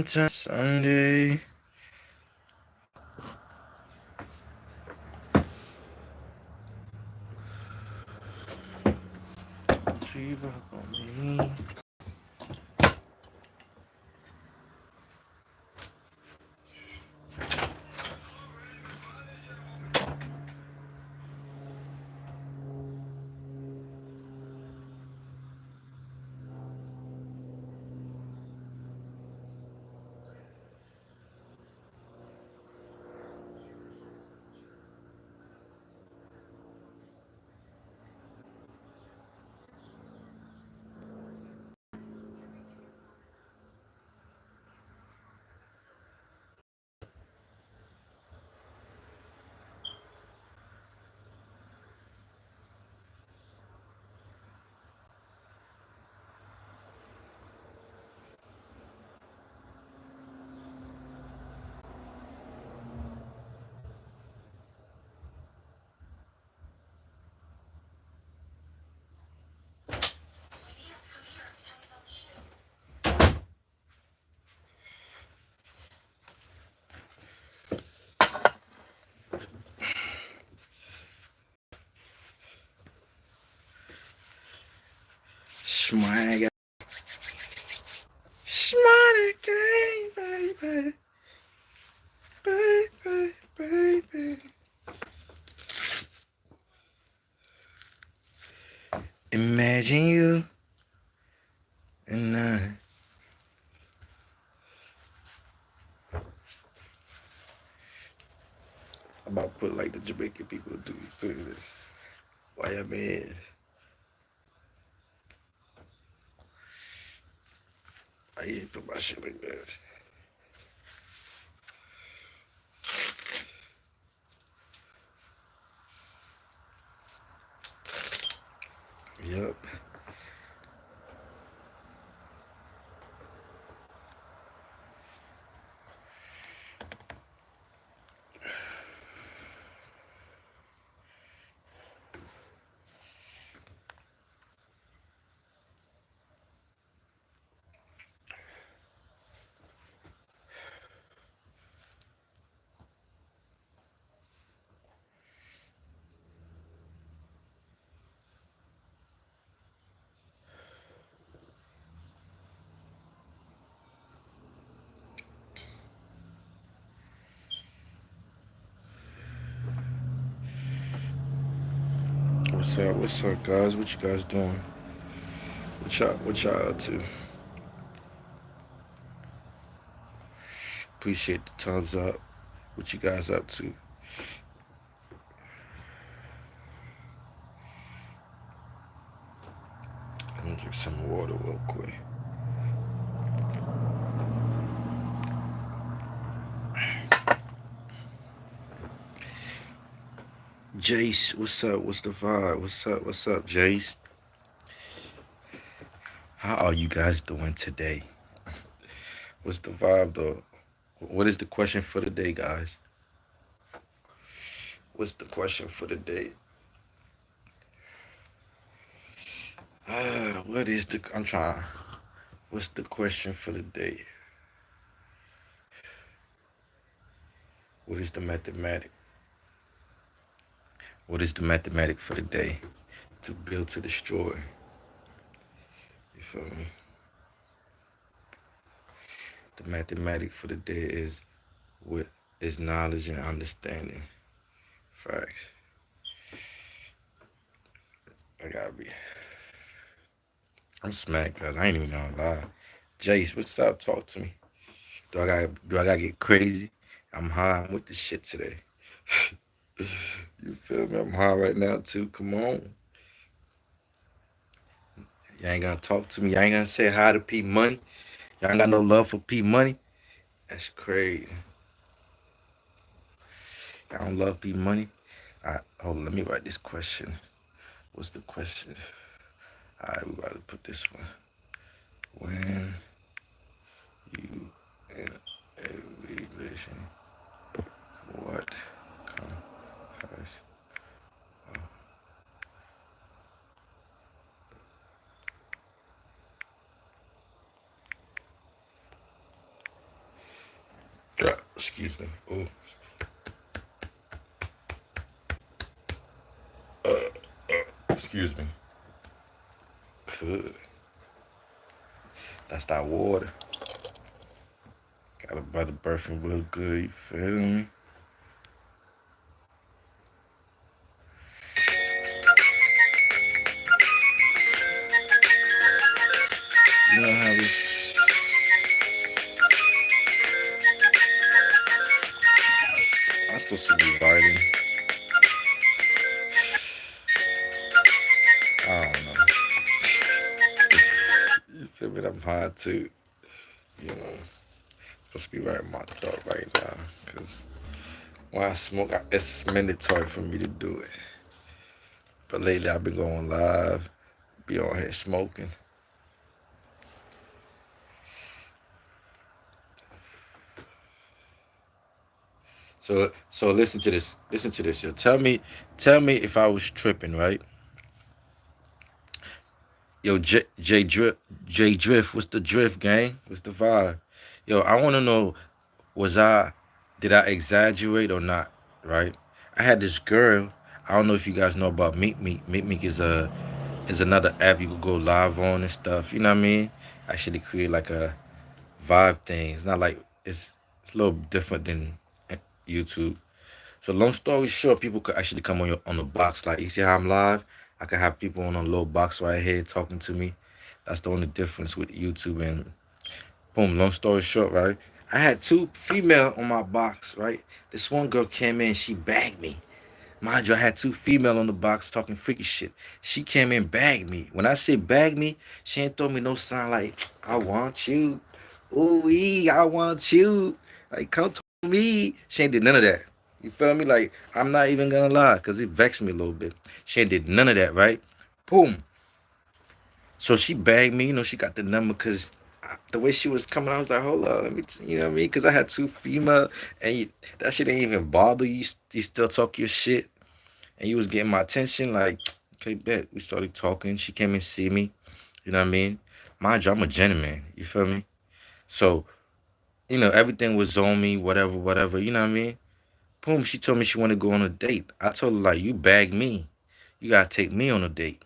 Sunday. Tree rock on me. Swag. Smarty game, baby. Baby, baby. Imagine you and I. I'm about to put like the Jamaican people do. Why you mad? I usually put my shit like that. Yep. What's up, guys? What you guys doing? What y'all up to? Appreciate the thumbs up. What you guys up to? Let me drink some water real quick. Jace, what's up? What's the vibe? What's up, Jace? How are you guys doing today? What's the vibe, though? What is the question for the day, guys? What's the question for the day? What's the question for the day? What is the mathematic? What is the mathematic for the day? To build, to destroy. You feel me? The mathematic for the day is knowledge and understanding. Facts. I'm smacked, cause I ain't even gonna lie. Jace, what's up? Talk to me. Do I gotta get crazy? I'm high. I'm with the shit today. You feel me? I'm high right now too. Come on. You ain't gonna talk to me. You ain't gonna say hi to Pmoney. Y'all ain't got no love for Pmoney. That's crazy. I don't love Pmoney. Hold on, let me write this question. What's the question? Alright, we about to put this one. When you in a relation, what come first? Excuse me. Oh, excuse me. Good. That's that water. Got a brother birthing real good. You feel me? You know how we. I'm supposed to be writing. I don't know. You feel me? I'm hard too. You know, supposed to be writing my thought right now. Cause when I smoke, it's mandatory for me to do it. But lately, I've been going live, be on here smoking. So listen to this. Listen to this. Yo, tell me if I was tripping, right? Yo, J Drift, what's the drift, gang? What's the vibe? Yo, I want to know, was I, did I exaggerate or not? Right? I had this girl. I don't know if you guys know about Meet Meet. Meet Meet is another app you could go live on and stuff. You know what I mean? Actually create like a vibe thing. It's not like it's a little different than YouTube. So long story short, people could actually come on on the box. Like you see how I'm live, I could have people on a little box right here talking to me. That's the only difference with YouTube and boom. Long story short, right? I had two female on my box, right? This one girl came in, she bagged me. Mind you, I had two female on the box talking freaky shit. She came in, bagged me. When I say bag me, she ain't throw me no sign like, I want you. Ooh, I want you. Like, come to me. She ain't did none of that. You feel me? Like, I'm not even gonna lie, because it vexed me a little bit. She ain't did none of that, right? Boom. So she bagged me, she got the number because the way she was coming, I was like, hold up, let me, you know what I mean? Because I had two female, and that shit ain't even bother you. You still talk your shit and you was getting my attention, like, okay, bet. We started talking. She came and see me. You know what I mean? Mind you, I'm a gentleman. You feel me? So, everything was on me, whatever, whatever. You know what I mean? Boom, she told me she wanted to go on a date. I told her, like, you bag me. You gotta take me on a date.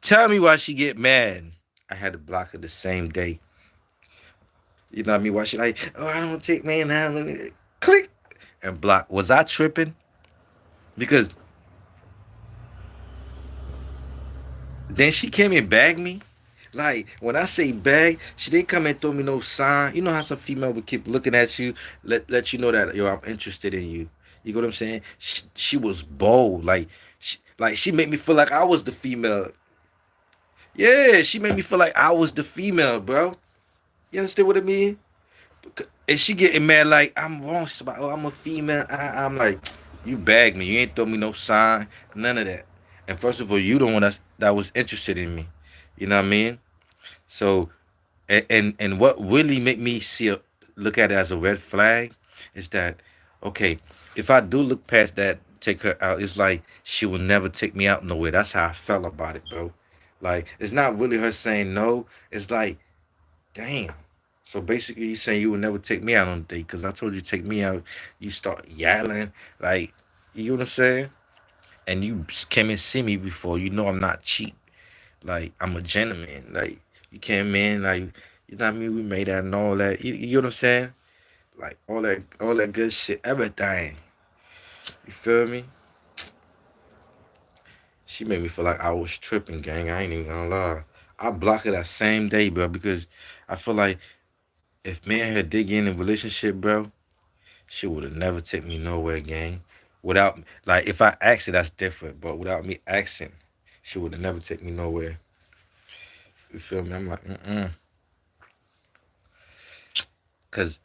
Tell me why she get mad. I had to block her the same day. You know what I mean? Why she like, oh, I don't take man now. Let me click and block. Was I tripping? Because then she came and bagged me. Like when I say bag, she didn't come and throw me no sign. You know how some female would keep looking at you, let you know that yo, I'm interested in you. You know what I'm saying? She was bold, like she made me feel like I was the female. Yeah, she made me feel like I was the female, bro. You understand what I mean? And she getting mad like I'm wrong. She's like, oh, I'm a female. I'm like, you bagged me. You ain't throw me no sign, none of that. And first of all, you the one that was interested in me. You know what I mean? So, and what really make me look at it as a red flag is that, okay, if I do look past that, take her out, it's like she will never take me out nowhere. That's how I felt about it, bro. Like it's not really her saying no. It's like, damn. So basically, you saying you would never take me out on a date because I told you to take me out. You start yelling, like, you know what I'm saying? And you came and see me before. You know I'm not cheap. Like I'm a gentleman. Like you came in, like you know what I mean. We made that and all that. You know what I'm saying? Like all that good shit, everything. You feel me? She made me feel like I was tripping, gang. I ain't even gonna lie. I blocked her that same day, bro, because I feel like if me and her did get in a relationship, bro, she would have never took me nowhere, gang. Without like if I asked it, that's different. But without me asking, she would have never take me nowhere. You feel me? I'm like, cause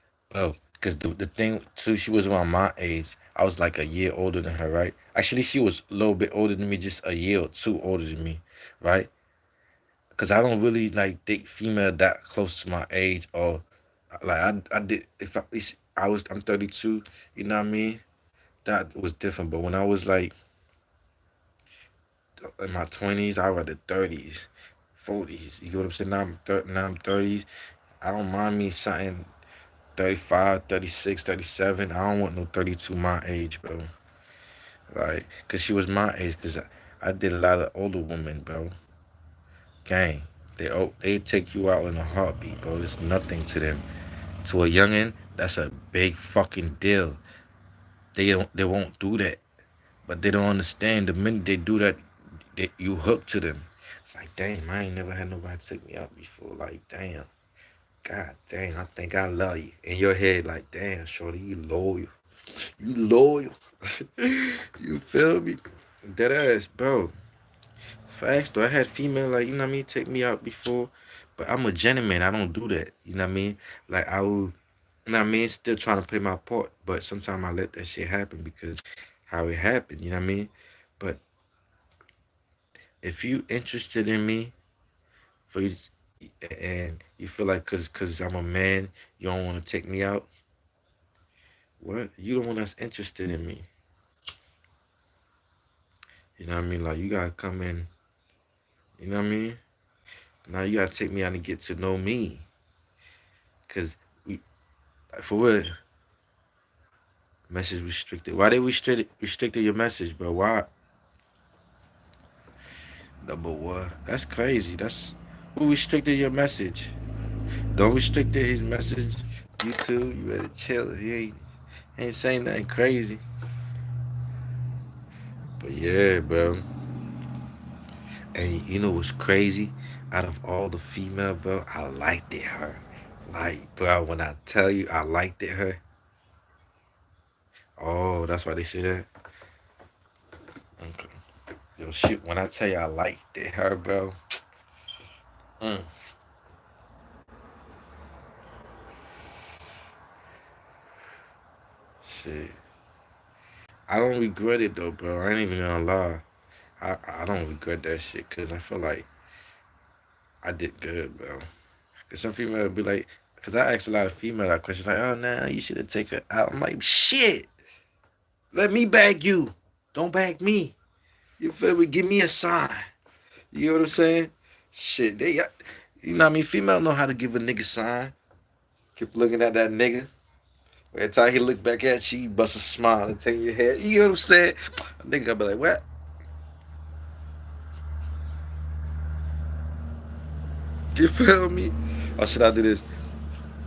cause the thing too, she was around my age. I was like a year older than her, right? Actually, she was a little bit older than me, just a year or two older than me, right? Cause I don't really like date female that close to my age, or like I did if I'm 32, you know what I mean? That was different. But when I was like in my 20s, I was the 30s, 40s. You get what I'm saying? Now I'm 30s. I don't mind me something. 35, 36, 37. I don't want no 32 my age, bro. Like, cause she was my age. Cause I did a lot of older women, bro. Gang, they take you out in a heartbeat, bro. It's nothing to them. To a youngin, that's a big fucking deal. They won't do that, but they don't understand. The minute they do that, you hook to them. It's like, damn, I ain't never had nobody take me out before. Like, damn, god damn, I think I love you. In your head, like, damn, shorty, you loyal. You loyal. You feel me? Dead ass, bro. Facts though. I had female like, you know what I mean, take me out before. But I'm a gentleman. I don't do that. You know what I mean? Like I will, you know what I mean, still trying to play my part. But sometimes I let that shit happen because how it happened, you know what I mean? But if you interested in me for you and you feel like cause I'm a man, you don't want to take me out, what? You the one that's interested in me. You know what I mean? Like you gotta come in, you know what I mean? Now you gotta take me out and get to know me. Cause we for what? Message restricted. Why they restricted your message, bro? Why? Number one. That's crazy. That's who restricted your message. Don't restrict his message. You too. You better chill. He ain't saying nothing crazy. But yeah, bro. And you know what's crazy? Out of all the female, bro, I liked it her. Like, bro, when I tell you I liked it her. Oh, that's why they say that. Okay. Yo, shit. When I tell you I liked it her, bro. Mm, shit. I don't regret it though, bro. I ain't even gonna lie. I don't regret that shit because I feel like I did good, bro. Cause some female would be like, cause I asked a lot of female that questions like, oh, nah, you should have taken her out. I'm like, shit. Let me bag you. Don't bag me. You feel me? Give me a sign. You know what I'm saying? Shit, they got, you know what I mean? Female know how to give a nigga sign. Keep looking at that nigga. Every time he look back at you, you bust a smile and take your head. You know what I'm saying? A nigga gonna be like, what? You feel me? Or should I do this?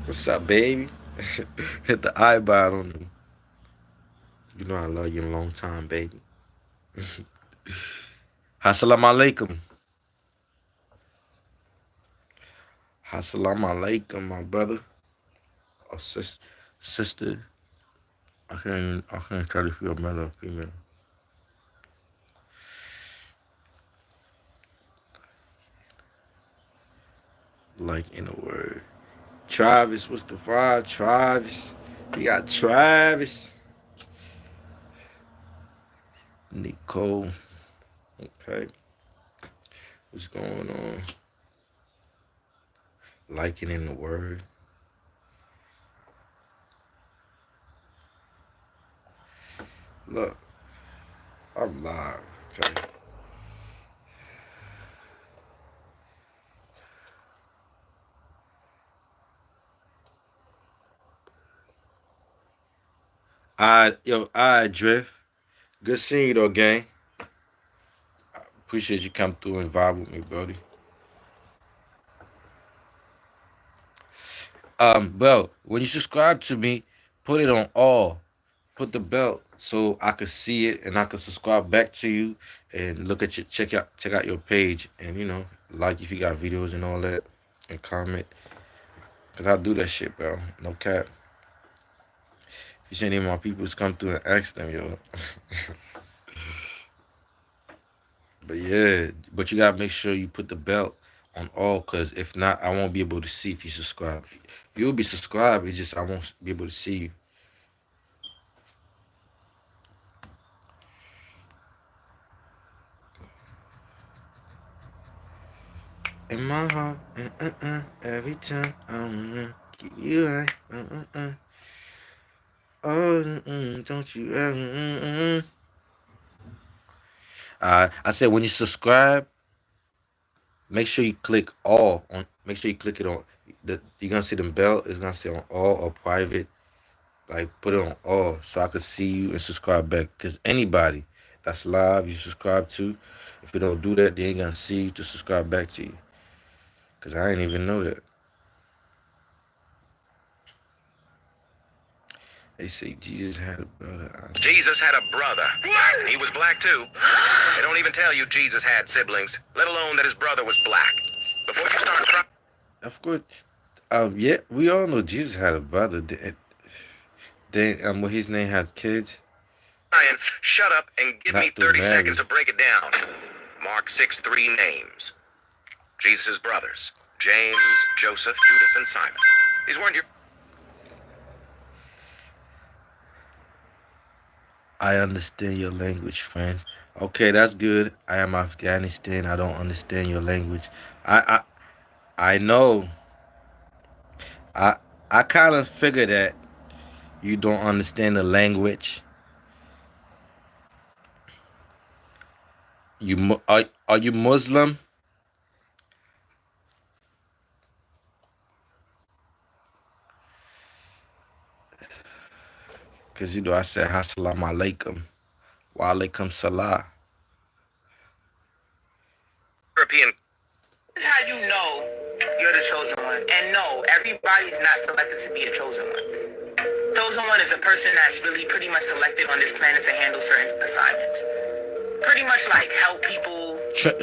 What's up, baby? Hit the eyeball on him. You know I love you a long time, baby. Assalamu alaikum. Assalamu alaikum, my brother or sister. I can't tell if you're male or female. Like in a word. Travis, what's the vibe? Travis. We got Travis. Nicole. Okay. What's going on? Liking in the word. Look, I'm live. Okay. I drift. Good seeing you though, gang. Appreciate you come through and vibe with me, buddy. Bro, when you subscribe to me, put it on all. Put the bell so I could see it and I could subscribe back to you and look at your check out your page and like if you got videos and all that and comment. Cause I do that shit, bro. No cap. If you see any of my peoples come through and ask them, yo. But yeah, but you gotta make sure you put the belt on all, cause if not, I won't be able to see if you subscribe. You'll be subscribed, it's just I won't be able to see you. In my heart, every time keep you high, oh, don't you ever, I said when you subscribe, make sure you click all on. Make sure you click it on. you're gonna see them bell. It's gonna say on all or private. Like put it on all so I could see you and subscribe back. Cause anybody that's live you subscribe to, if you don't do that, they ain't gonna see you to subscribe back to you. Cause I didn't even know that. They say Jesus had a brother. Jesus had a brother. He was black too. They don't even tell you Jesus had siblings, let alone that his brother was black. Before you start crying, Of course, yeah, we all know Jesus had a brother. Then when his name had kids, shut up and give me not through 30 seconds marriage. to break it down. Mark 6:3 names. Jesus' brothers: James, Joseph, Judas, and Simon. These weren't your... I understand your language, friend. Okay, that's good. I am Afghanistan. I don't understand your language. I know. I I kind of figure that you don't understand the language. Are you Muslim? Cause I said Assalamu alaikum, wa alaikum salah. European. This is how you know you're the chosen one. And no, everybody is not selected to be a chosen one. Chosen one is a person that's really pretty much selected on this planet to handle certain assignments. Pretty much like help people.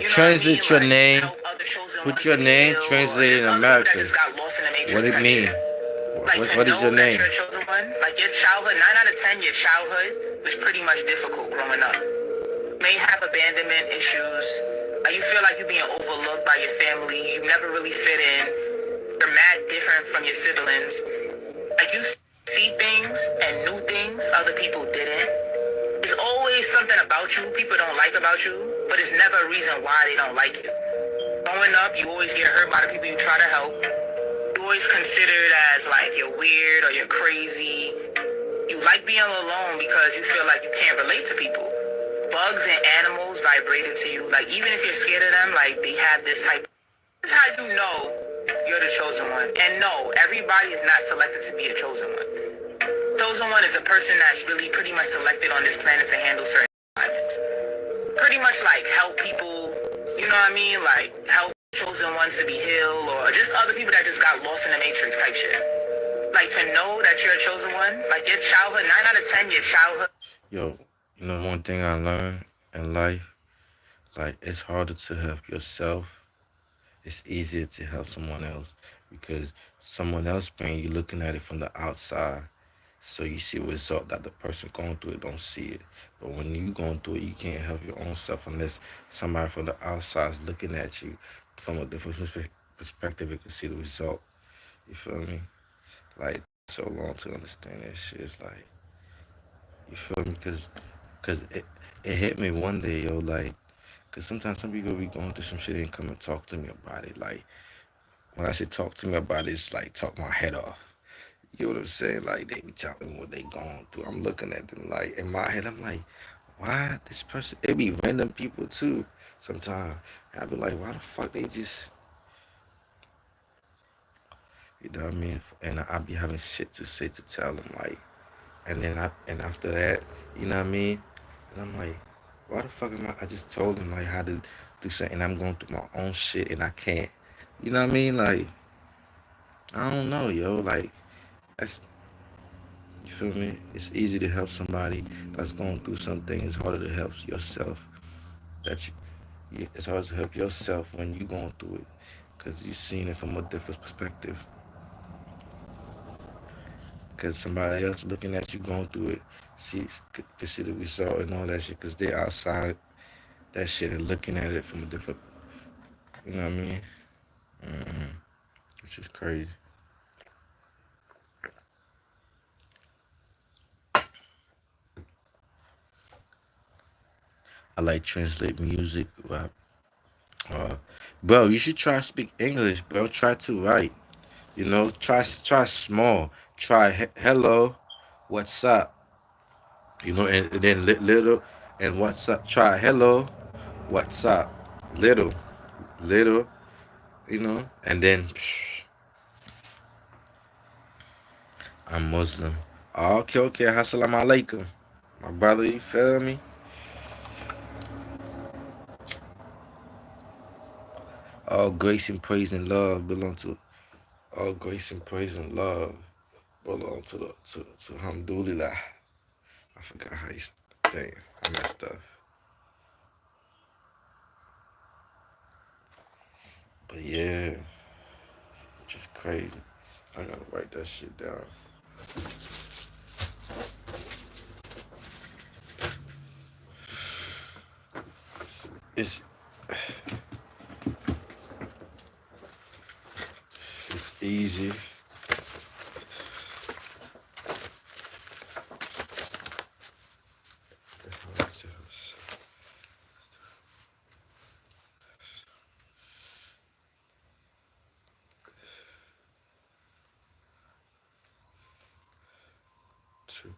Translate your name. Help other chosen Put ones your to name. heal, Translate in other people that America. just got lost in the matrix. What it mean? What is your name? That you're a chosen one, like your childhood, 9 out of 10, your childhood was pretty much difficult growing up. You may have abandonment issues. You feel like you're being overlooked by your family. You never really fit in. You're mad different from your siblings. Like you see things and new things other people didn't. There's always something about you people don't like about you, but it's never a reason why they don't like you. Growing up, you always get hurt by the people you try to help. You're always considered as like you're weird or you're crazy. You like being alone because you feel like you can't relate to people. Bugs and animals vibrated to you. Like even if you're scared of them, like they have this type. This is how you know you're the chosen one. And no, everybody is not selected to be a chosen one. Chosen one is a person that's really pretty much selected on this planet to handle certain assignments. Pretty much like help people, you know what I mean? Like help chosen ones to be healed or just other people that just got lost in the matrix type shit. Like to know that you're a chosen one, like your childhood, 9 out of 10, your childhood. Yo, you know one thing I learned in life, like it's harder to help yourself. It's easier to help someone else because someone else brain you looking at it from the outside. So you see a result that the person going through it don't see it. But when you going through it, you can't help your own self unless somebody from the outside is looking at you from a different perspective. It can see the result. You feel me? Like so long to understand that shit. It's like you feel me? Cause it hit me one day, yo. Like, cause sometimes some people be going through some shit and come and talk to me about it. Like when I say talk to me about it, it's like talk my head off. You know what I'm saying? Like they be telling me what they going through. I'm looking at them like in my head. I'm like, why this person? It be random people too. Sometimes I be like, why the fuck they just, you know what I mean? And I be having shit to say to tell them like, and after that, you know what I mean? And I'm like, why the fuck am I? I just told them like how to do something. And I'm going through my own shit and I can't. You know what I mean? Like I don't know, yo. Like that's you feel me? It's easy to help somebody that's going through something. It's harder to help yourself. That it's hard to help yourself when you're going through it, cause you're seeing it from a different perspective. Cause somebody else looking at you going through it, can see the result and all that shit. Cause they outside that shit and looking at it from a different, you know what I mean? Mm-hmm. Which is crazy. I like translate music, rap. Uh, bro, you should try to speak English, bro. Try to write. You know, try small. Try hello, what's up? You know, and then little and what's up. Try hello, what's up? Little, little. You know, and then I'm Muslim. Oh, okay. Assalamu alaikum. My brother, you feel me? All grace and praise and love belong to all grace and praise and love belong to to Alhamdulillah. I forgot how you damn, I messed up. But yeah, just crazy. I gotta write that shit down. It's easy. To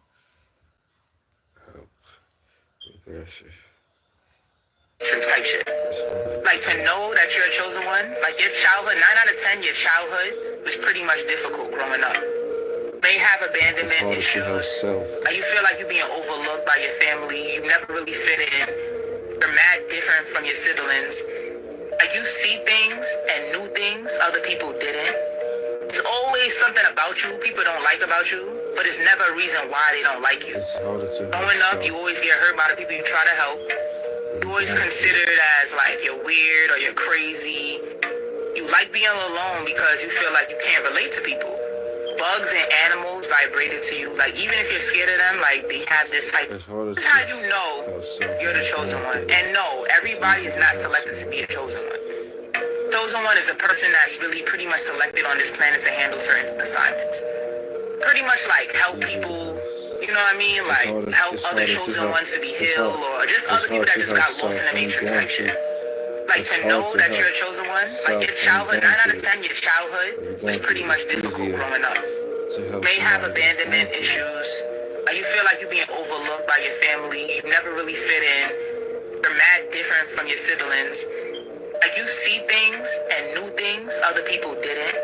help progression. Type shit. Like to know that you're a chosen one. Like your childhood, 9 out of 10, your childhood was pretty much difficult growing up. May have abandonment issues. Like you feel like you're being overlooked by your family. You never really fit in. You're mad different from your siblings. Like you see things and new things other people didn't. There's always something about you people don't like about you, but it's never a reason why they don't like you. Growing up, you always get hurt by the people you try to help. You're always considered as like you're weird or you're crazy. You like being alone because you feel like you can't relate to people. Bugs and animals vibrated to you. Like even if you're scared of them, like they have this type. This is how you know you're the chosen one. And no, everybody is not selected to be a chosen one. Chosen one is a person that's really pretty much selected on this planet to handle certain assignments. Pretty much like help people, you know what I mean? Like help other chosen ones to be healed or just other people that just got lost in the matrix type shit. Like to know that you're a chosen one, like your childhood, 9 out of 10, your childhood was pretty much difficult growing up. May have abandonment issues. Like you feel like you're being overlooked by your family. You never really fit in. You're mad different from your siblings. Like you see things and new things other people didn't.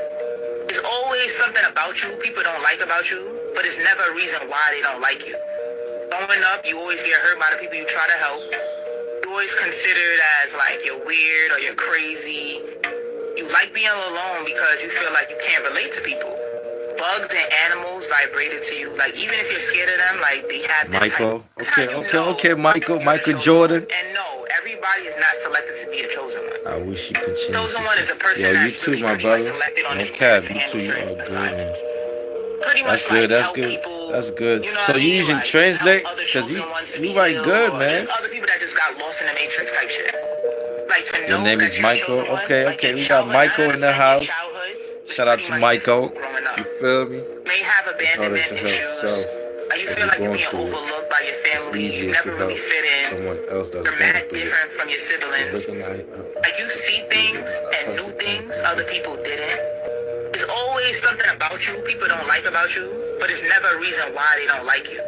There's always something about you people don't like about you, but it's never a reason why they don't like you. Growing up, you always get hurt by the people you try to help. You're always considered as like you're weird or you're crazy. You like being alone because you feel like you can't relate to people. Bugs and animals vibrated to you. Like even if you're scared of them, like they have this Michael. Type. Okay, Michael Jordan. And no, everybody is not selected to be a chosen one. I wish you continue. Chosen one is a person that's really pretty much selected on this planet to handle certain assignments. Pretty much that's good. That's good. You know so you usually like, translate because you write good, man. Just other people that just got lost in the matrix type shit. Like to Your know name that is Michael. Okay. We got Michael in the house. Shout out to Michael. You feel me? May have abandonment issues. Like you feel like you're being overlooked by your family. You never really fit in. Someone else that's you're mad different from your siblings. Like you see things and new things other people didn't. There's always something about you people don't like about you, but it's never a reason why they don't like you.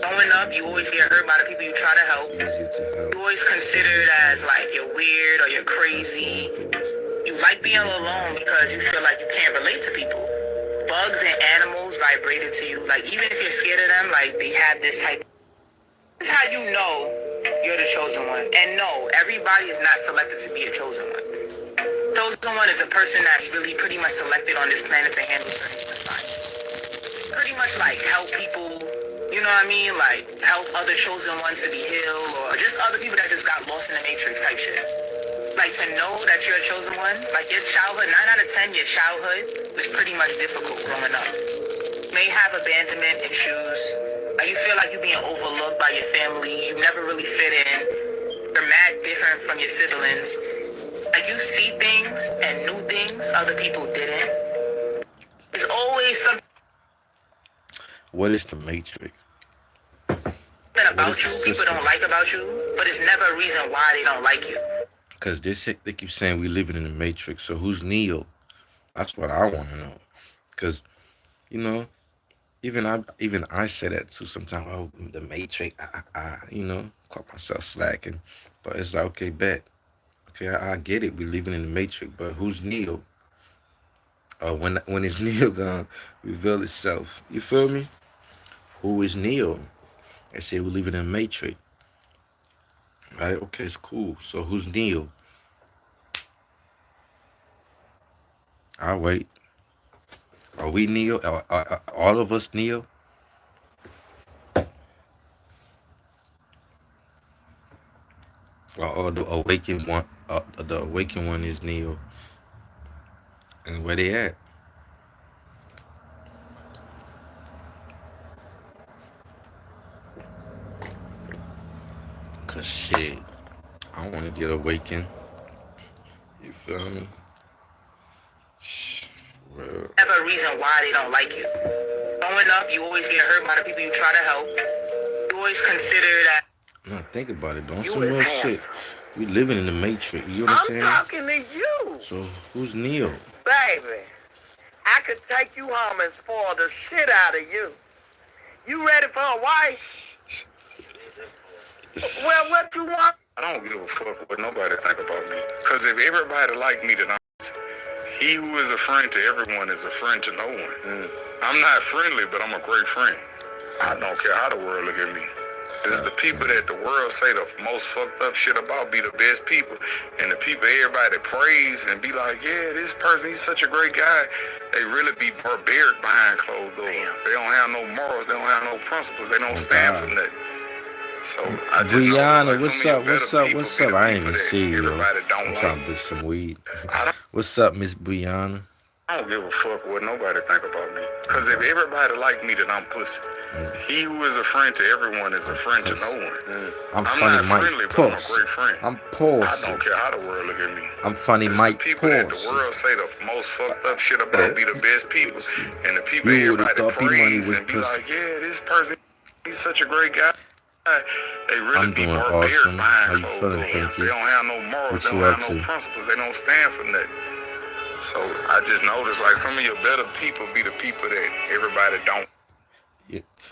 Growing up, you always get hurt by the people you try to help. You're always considered as like you're weird or you're crazy. You like being alone because you feel like you can't relate to people. Bugs and animals vibrated to you. Like even if you're scared of them, like they have this type. This is how you know you're the chosen one. And no, everybody is not selected to be a chosen one. Chosen one is a person that's really pretty much selected on this planet to handle certain assignments. Pretty much like help people, you know what I mean? Like help other chosen ones to be healed or just other people that just got lost in the matrix type shit. Like to know that you're a chosen one, like your childhood, 9 out of 10, your childhood was pretty much difficult growing up. May have abandonment issues. Like you feel like you're being overlooked by your family. You never really fit in. You're mad different from your siblings. Like you see things and new things other people didn't. There's always something. What is the matrix? About you people don't like about you, but it's never a reason why they don't like you. Because they keep saying we living in the matrix. So who's Neo? That's what I want to know. Because, you know, even I say that too sometimes. Oh, the matrix. Caught myself slacking. But it's like, okay, bet. Okay, I get it. We living in the matrix. But who's Neo? When it's Neo gonna reveal itself. You feel me? Who is Neo? They say we live in a matrix. Right? Okay, it's cool. So who's Neo? I'll wait. Are we Neo? Are all of us Neo? Or the awakened one? The awakened one is Neo. And where they at? Cause shit, I want to get awakened. You feel me? For real. Have a reason why they don't like you. Growing up, you always get hurt by the people you try to help. You always consider that. No, think about it. Don't some real shit. We living in the matrix. You know what I'm saying? I'm talking to you. So who's Neo? Baby, I could take you home and spoil the shit out of you. You ready for a wife? Well, what you want? I don't give a fuck what nobody think about me. Because if everybody like me, then he who is a friend to everyone is a friend to no one. I'm not friendly, but I'm a great friend. I don't care how the world look at me. It's the people that the world say the most fucked up shit about be the best people. And the people everybody praise and be like, yeah, this person, he's such a great guy. They really be barbaric behind closed doors. They don't have no morals. They don't have no principles. They don't stand for nothing. So I just Brianna, like what's up? I ain't even see you. I'm trying to do some weed. What's up, Miss Brianna? I don't give a fuck what nobody think about me. Because if everybody like me, then I'm pussy. He who is a friend to everyone is a friend to no one. I'm not funny, Mike. friendly, but I'm a great friend. I'm pussy. I don't care how the world look at me. I'm funny, Mike. The people that the world say the most fucked up shit about be the best people. And the people everybody praise and be like, yeah, this person, he's such a great guy. They really be barbaric behind closed doors. They don't have no morals. They don't have no principles. They don't stand for nothing. So I just noticed like some of your better people be the people that everybody don't.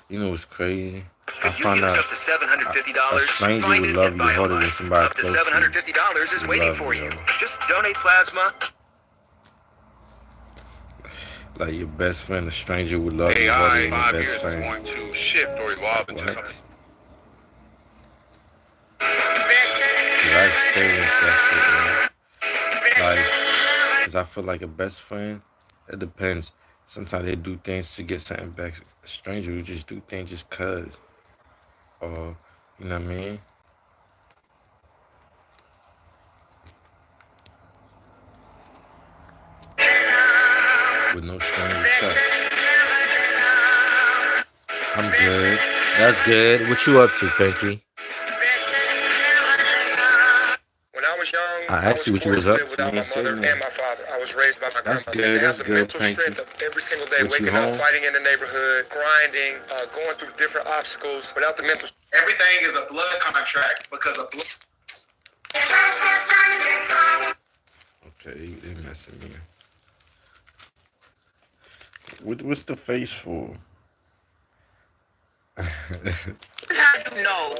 You know what's crazy? I found out up to $750. A stranger would love you harder than somebody close to you. Up to $750 is waiting for you. Just donate plasma. Like your best friend, a stranger would love you harder than your best friend. AI 5 years is going to shift or evolve into something. I experienced that shit, man. Like, cause I feel like a best friend, it depends. Sometimes they do things to get something back. A stranger who just do things just cause. Or, you know what I mean? With no strings attached. I'm good. That's good. What you up to, Pinky? I asked you what you was up to. You ain't saying that. I was raised by my That's grandmother. good. That's the good. mental Thank strength you. of every single day, What, waking you up, home? fighting in the neighborhood, grinding, going through different obstacles. Without the mental, everything is a blood contract because of blood. Okay, they messing me. What's the face for? This is how you know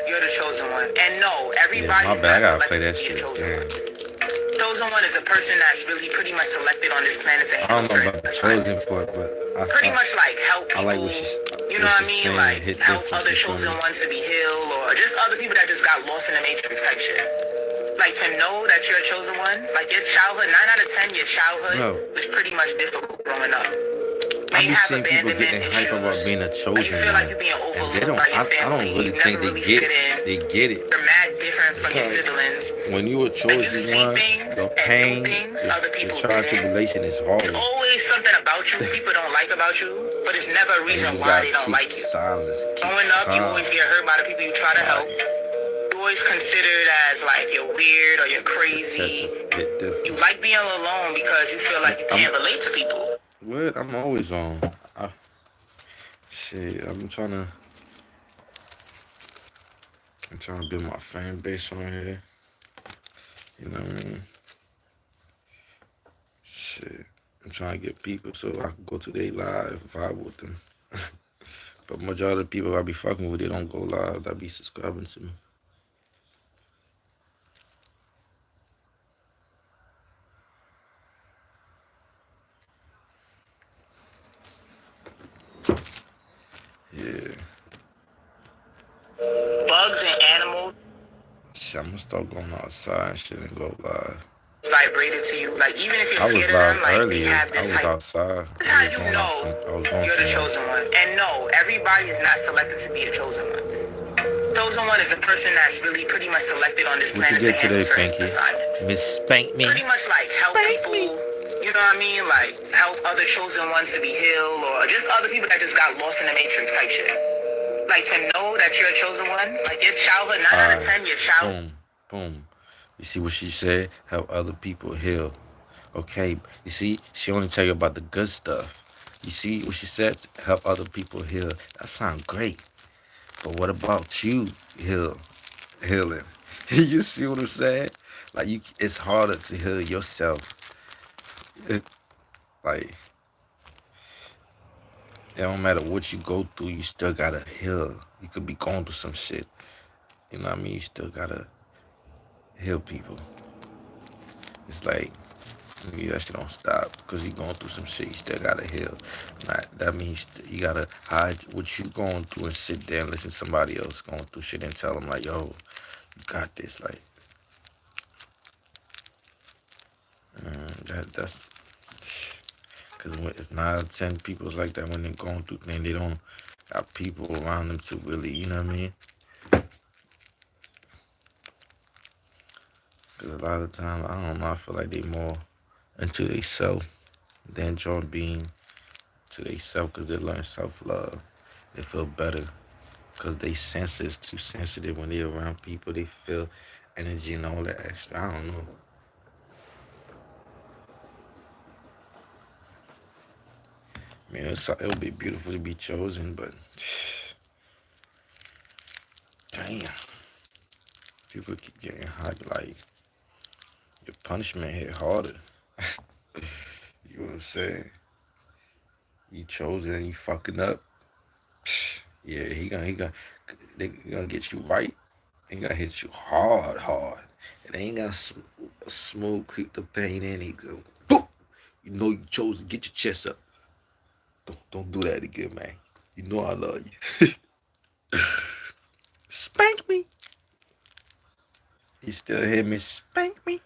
you're the chosen one. And no, everybody Yeah, my is bad. I not gotta play selected that to be a shit. chosen Damn. one. Chosen one is a person that's really pretty much selected on this planet to I handle don't know certain about the chosen assignments. part, but Pretty much like help I people, like what she's. you know what I mean? Saying, Like hit help different, other you feel chosen me? ones to be healed, or just other people that just got lost in the matrix type shit. Like to know that you're a chosen one, like your childhood, 9 out of 10, your childhood was pretty much difficult growing up. I be seeing people getting hype about being a chosen you feel one, like you're being and they overlooked don't. by your I don't family. really You think never they really get fit in. it. They get it. You're mad different from your siblings. When you a And you chosen see one, things the and pain, do things other the people trial and didn't. tribulation is It's hard. always something about you people don't like about you, but it's never a And you reason just why they gotta don't like keep you. silence, keep Growing up, you calm. always get hurt by the people you try to help. You always considered as like you're weird or you're Test crazy. is a bit different. You like being alone because you feel like you can't relate to people. What? I'm always on. Shit, I'm trying to build my fan base on here. You know what I mean? Shit, I'm trying to get people so I can go to their live, vibe with them. But majority of the people I be fucking with, they don't go live. They be subscribing to me. Yeah. Bugs and animals Shit, I'm gonna start going outside and shit and go live. vibrated to you. Like even if you're I was scared of live them, like they earlier. have I this was type. outside. This is I how was you going out know some. I was going you're the somewhere. chosen one. And no, everybody is not selected to be a chosen one. Chosen one is a person that's really pretty much selected on this What you planet to get handle today, certain Pinky? assignments. Miss Spank me. Pretty much like help people, you know what I mean? Like help other chosen ones to be healed, or just other people that just got lost in the matrix type shit. Like to know that you're a chosen one, like your childhood, 9 out of 10, your childhood. Boom, boom. You see what she said? Help other people heal. Okay. You see, she only tell you about the good stuff. You see what she said? Help other people heal. That sounds great. But what about you healing? You see what I'm saying? Like it's harder to heal yourself. It, like it don't matter what you go through, you still gotta heal. You could be going through some shit. You know what I mean? You still gotta heal people. It's like maybe that shit don't stop because you going through some shit. You still gotta heal. That means you gotta hide what you going through and sit there and listen to somebody else going through shit and tell them like, yo, you got this. Like that's because if 9 or 10 people's like that when they're going through things, they don't got people around them to really, you know what I mean? Because a lot of times, I don't know, I feel like they more into themselves than enjoy being to themselves because they learn self-love. They feel better because they senses too sensitive when they're around people. They feel energy and all that extra. I don't know. Man, it would be beautiful to be chosen, but damn, people keep getting hyped like your punishment hit harder. You know what I'm saying? You chosen and you fucking up. Yeah, they gonna get you right. He gonna hit you hard, hard. It ain't gonna smooth creep the pain in. He go, boop. You know you chose to get your chest up. Don't do that again, man. You know I love you. Spank me. You still hear me? Spank me.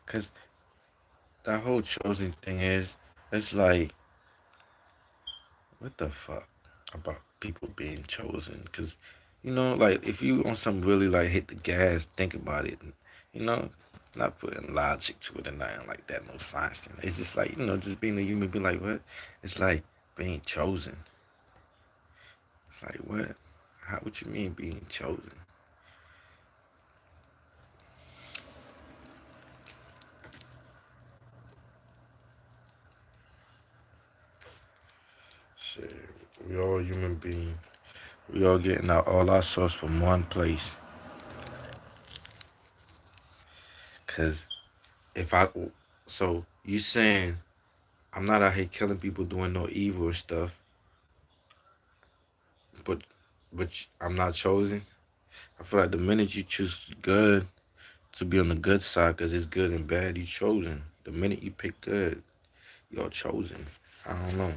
Cause that whole chosen thing it's like, what the fuck about people being chosen? Cause, like if you on some really like hit the gas, think about it. You know, not putting logic to it and nothing like that, no science in it. It's just like, just being a human being like what? It's like being chosen. It's like what? What you mean being chosen? Shit, we all human beings. We all getting all our source from one place. Cause so you saying I'm not out here killing people doing no evil or stuff, but I'm not chosen. I feel like the minute you choose good to be on the good side, cause it's good and bad, you chosen. The minute you pick good, you're chosen. I don't know.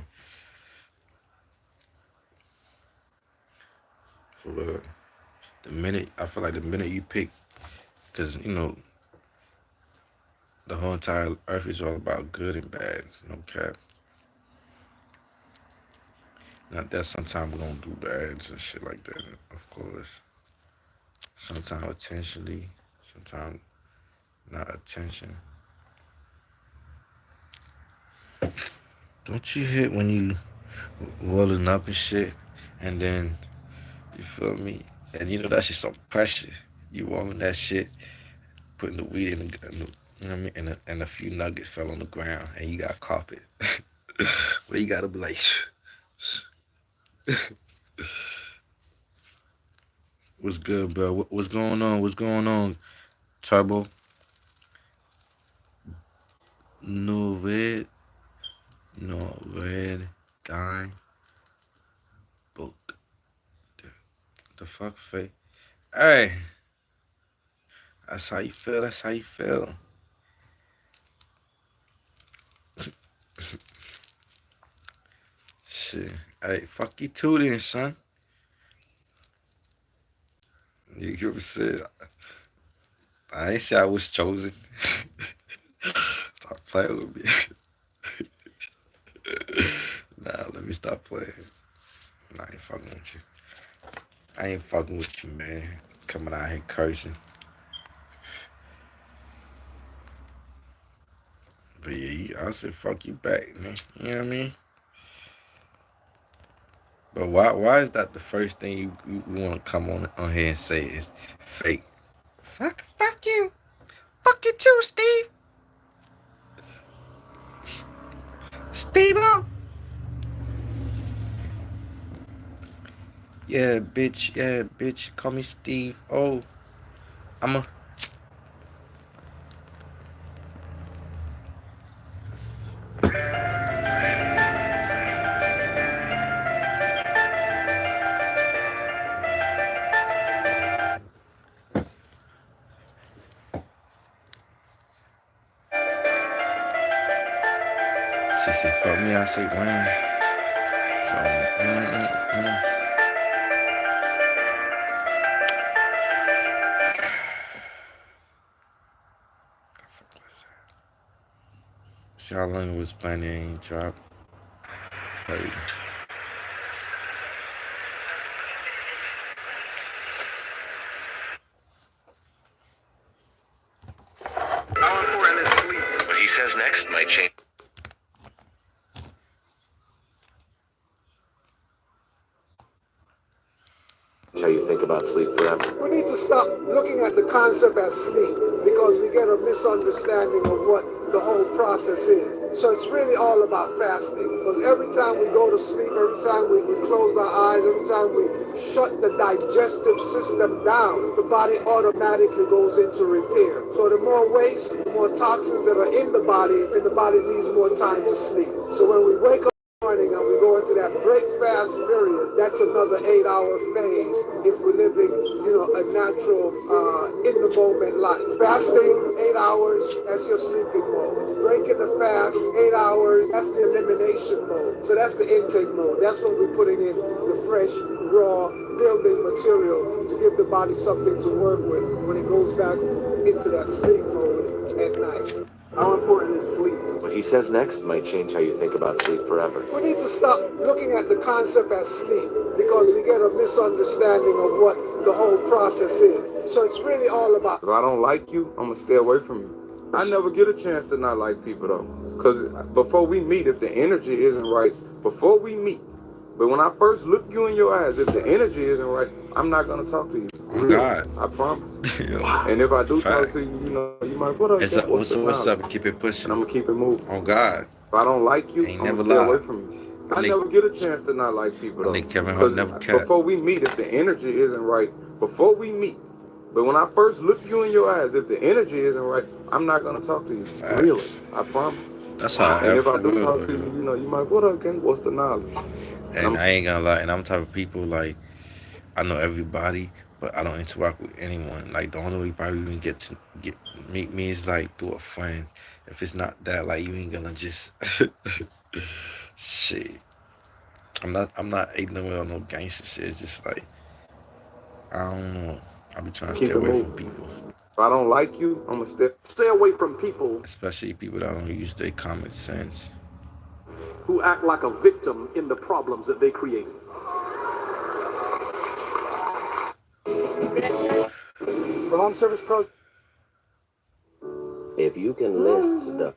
For real. I feel like the minute you pick, cause the whole entire earth is all about good and bad. No cap. Not that sometimes we don't do bads and shit like that, of course. Sometimes intentionally, sometimes not attention. Don't you hit when you rolling up and shit, and then you feel me, and that shit some pressure. You rolling that shit, putting the weed you know what I mean, and a few nuggets fell on the ground, and you got carpet. But you gotta be like, what's good, bro? What's going on? What's going on, Turbo? No red, no red guy book. The fuck, fake. Hey, that's how you feel. That's how you feel. Shit. Hey, fuck you too then, son. You hear what I'm saying? I ain't say I was chosen. Stop playing with me. Nah, let me stop playing. Nah, I ain't fucking with you. I ain't fucking with you, man. Coming out here cursing. But yeah, I said fuck you back, man. You know what I mean? But why is that the first thing you want to come on here and say is fake? Fuck you. Fuck you too, Steve. Steve-O. Yeah, bitch. Call me Steve. Oh, I'm a... She said, fuck me. I said, when? So, See how long it was planning ain't dropped? Hey. How important is sleep? What he says next might change. How you think about sleep forever? We need to stop looking at the concept as sleep because we get a misunderstanding of what the whole process is. So it's really all about fasting because every time we go to sleep, every time we close our eyes, every time we shut the digestive system down, the body automatically goes into repair. So the more waste, the more toxins that are in the body, and the body needs more time to sleep. So when we wake up morning and we go into that break fast period, that's another 8-hour phase if we're living, a natural, in the moment life. Fasting, 8 hours, that's your sleeping mode. Breaking the fast, 8 hours, that's the elimination mode. So that's the intake mode. That's when we're putting in the fresh, raw, building material to give the body something to work with when it goes back into that sleep mode at night. How important is sleep? What he says next might change how you think about sleep forever. We need to stop looking at the concept as sleep because we get a misunderstanding of what the whole process is. So it's really all about... If I don't like you, I'm going to stay away from you. I never get a chance to not like people, though. Because before we meet, if the energy isn't right, before we meet, but when I first look you in your eyes, if the energy isn't right, I'm not going to talk to you. Oh, God. I promise. And if I do talk to you, you might put up. What's up? Keep it pushing. And I'm going to keep it moving. Oh, God. If I don't like you, Ain't I'm never going to stay away lied. from you. I never get a chance to not like people, though. Kevin Hart never cared. Before we meet, if the energy isn't right, before we meet, but when I first look you in your eyes, if the energy isn't right, I'm not going to talk to you. Facts. Really. I promise. That's how I And am. if I do talk to you, you might, what up, gang? What's the knowledge? And I ain't gonna lie, and I'm the type of people, like, I know everybody, but I don't interact with anyone. Like, the only way you probably even get meet me is, like, through a friend. If it's not that, like, you ain't gonna just... shit. I'm not ignorant on no gangster shit. It's just, like, I don't know. I be trying to stay away from people. If I don't like you, I'm gonna stay away from people. Especially people that don't use their common sense. Who act like a victim in the problems that they create. For home service pros. If you can list the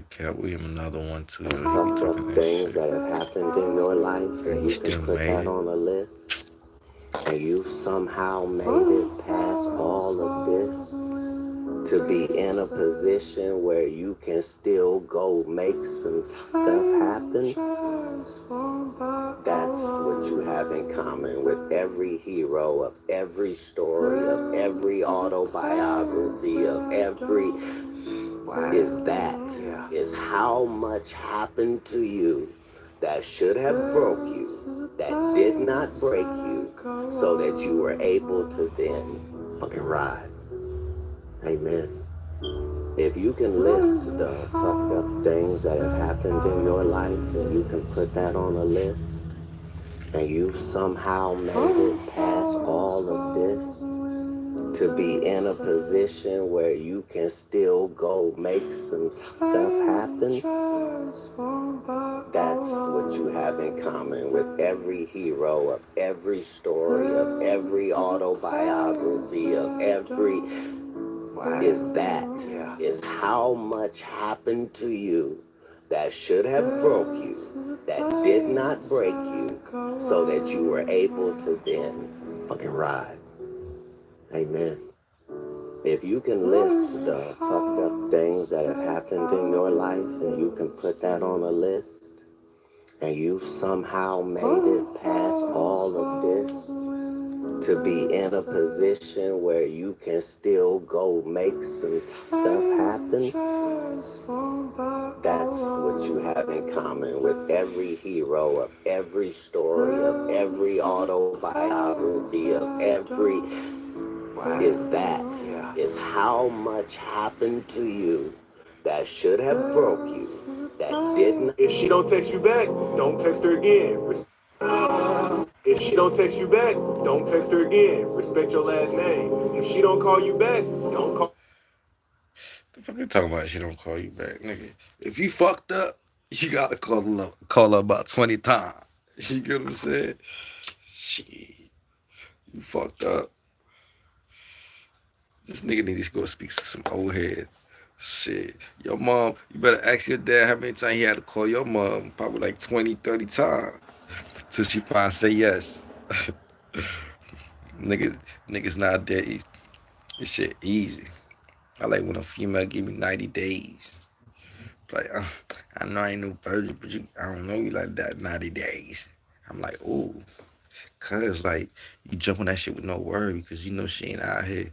Cat William, another one too. He be couple talking of that things shit. that have happened in your life, and you still can put made that it. on a list, and you somehow made it past all of this to be in a position where you can still go make some stuff happen. That's what you have in common with every hero of every story, of every autobiography, of every... is how much happened to you that should have broke you, that did not break you, so that you were able to then fucking ride. Amen. If you can list the fucked up things that have happened in your life and you can put that on a list, and you somehow made it past all of this to be in a position where you can still go make some stuff happen, that's what you have in common with every hero of every story, of every autobiography, of every... is how much happened to you that should have broke you, that did not break you, so that you were able to then fucking ride. Amen. If you can list the fucked up things that have happened in your life and you can put that on a list, and you somehow made it past all of this to be in a position where you can still go make some stuff happen, that's what you have in common with every hero of every story, of every autobiography, of every... is how much happened to you that should have broke you, that didn't... If she don't text you back, don't text her again. If she don't text you back, don't text her again. Respect your last name. If she don't call you back, don't call... The fuck you talking about? She don't call you back, nigga. If you fucked up, you gotta call her about 20 times. You get what I'm saying? Shit, you fucked up. This nigga need to go speak to some old head. Shit, your mom, you better ask your dad how many times he had to call your mom. Probably like 20, 30 times. Till she finally say yes. Niggas nowadays, this shit easy. I like when a female give me 90 days. Like, I know I ain't no virgin, but I don't know you like that 90 days. I'm like, ooh. Cause like, you jump on that shit with no worry because you know she ain't out here.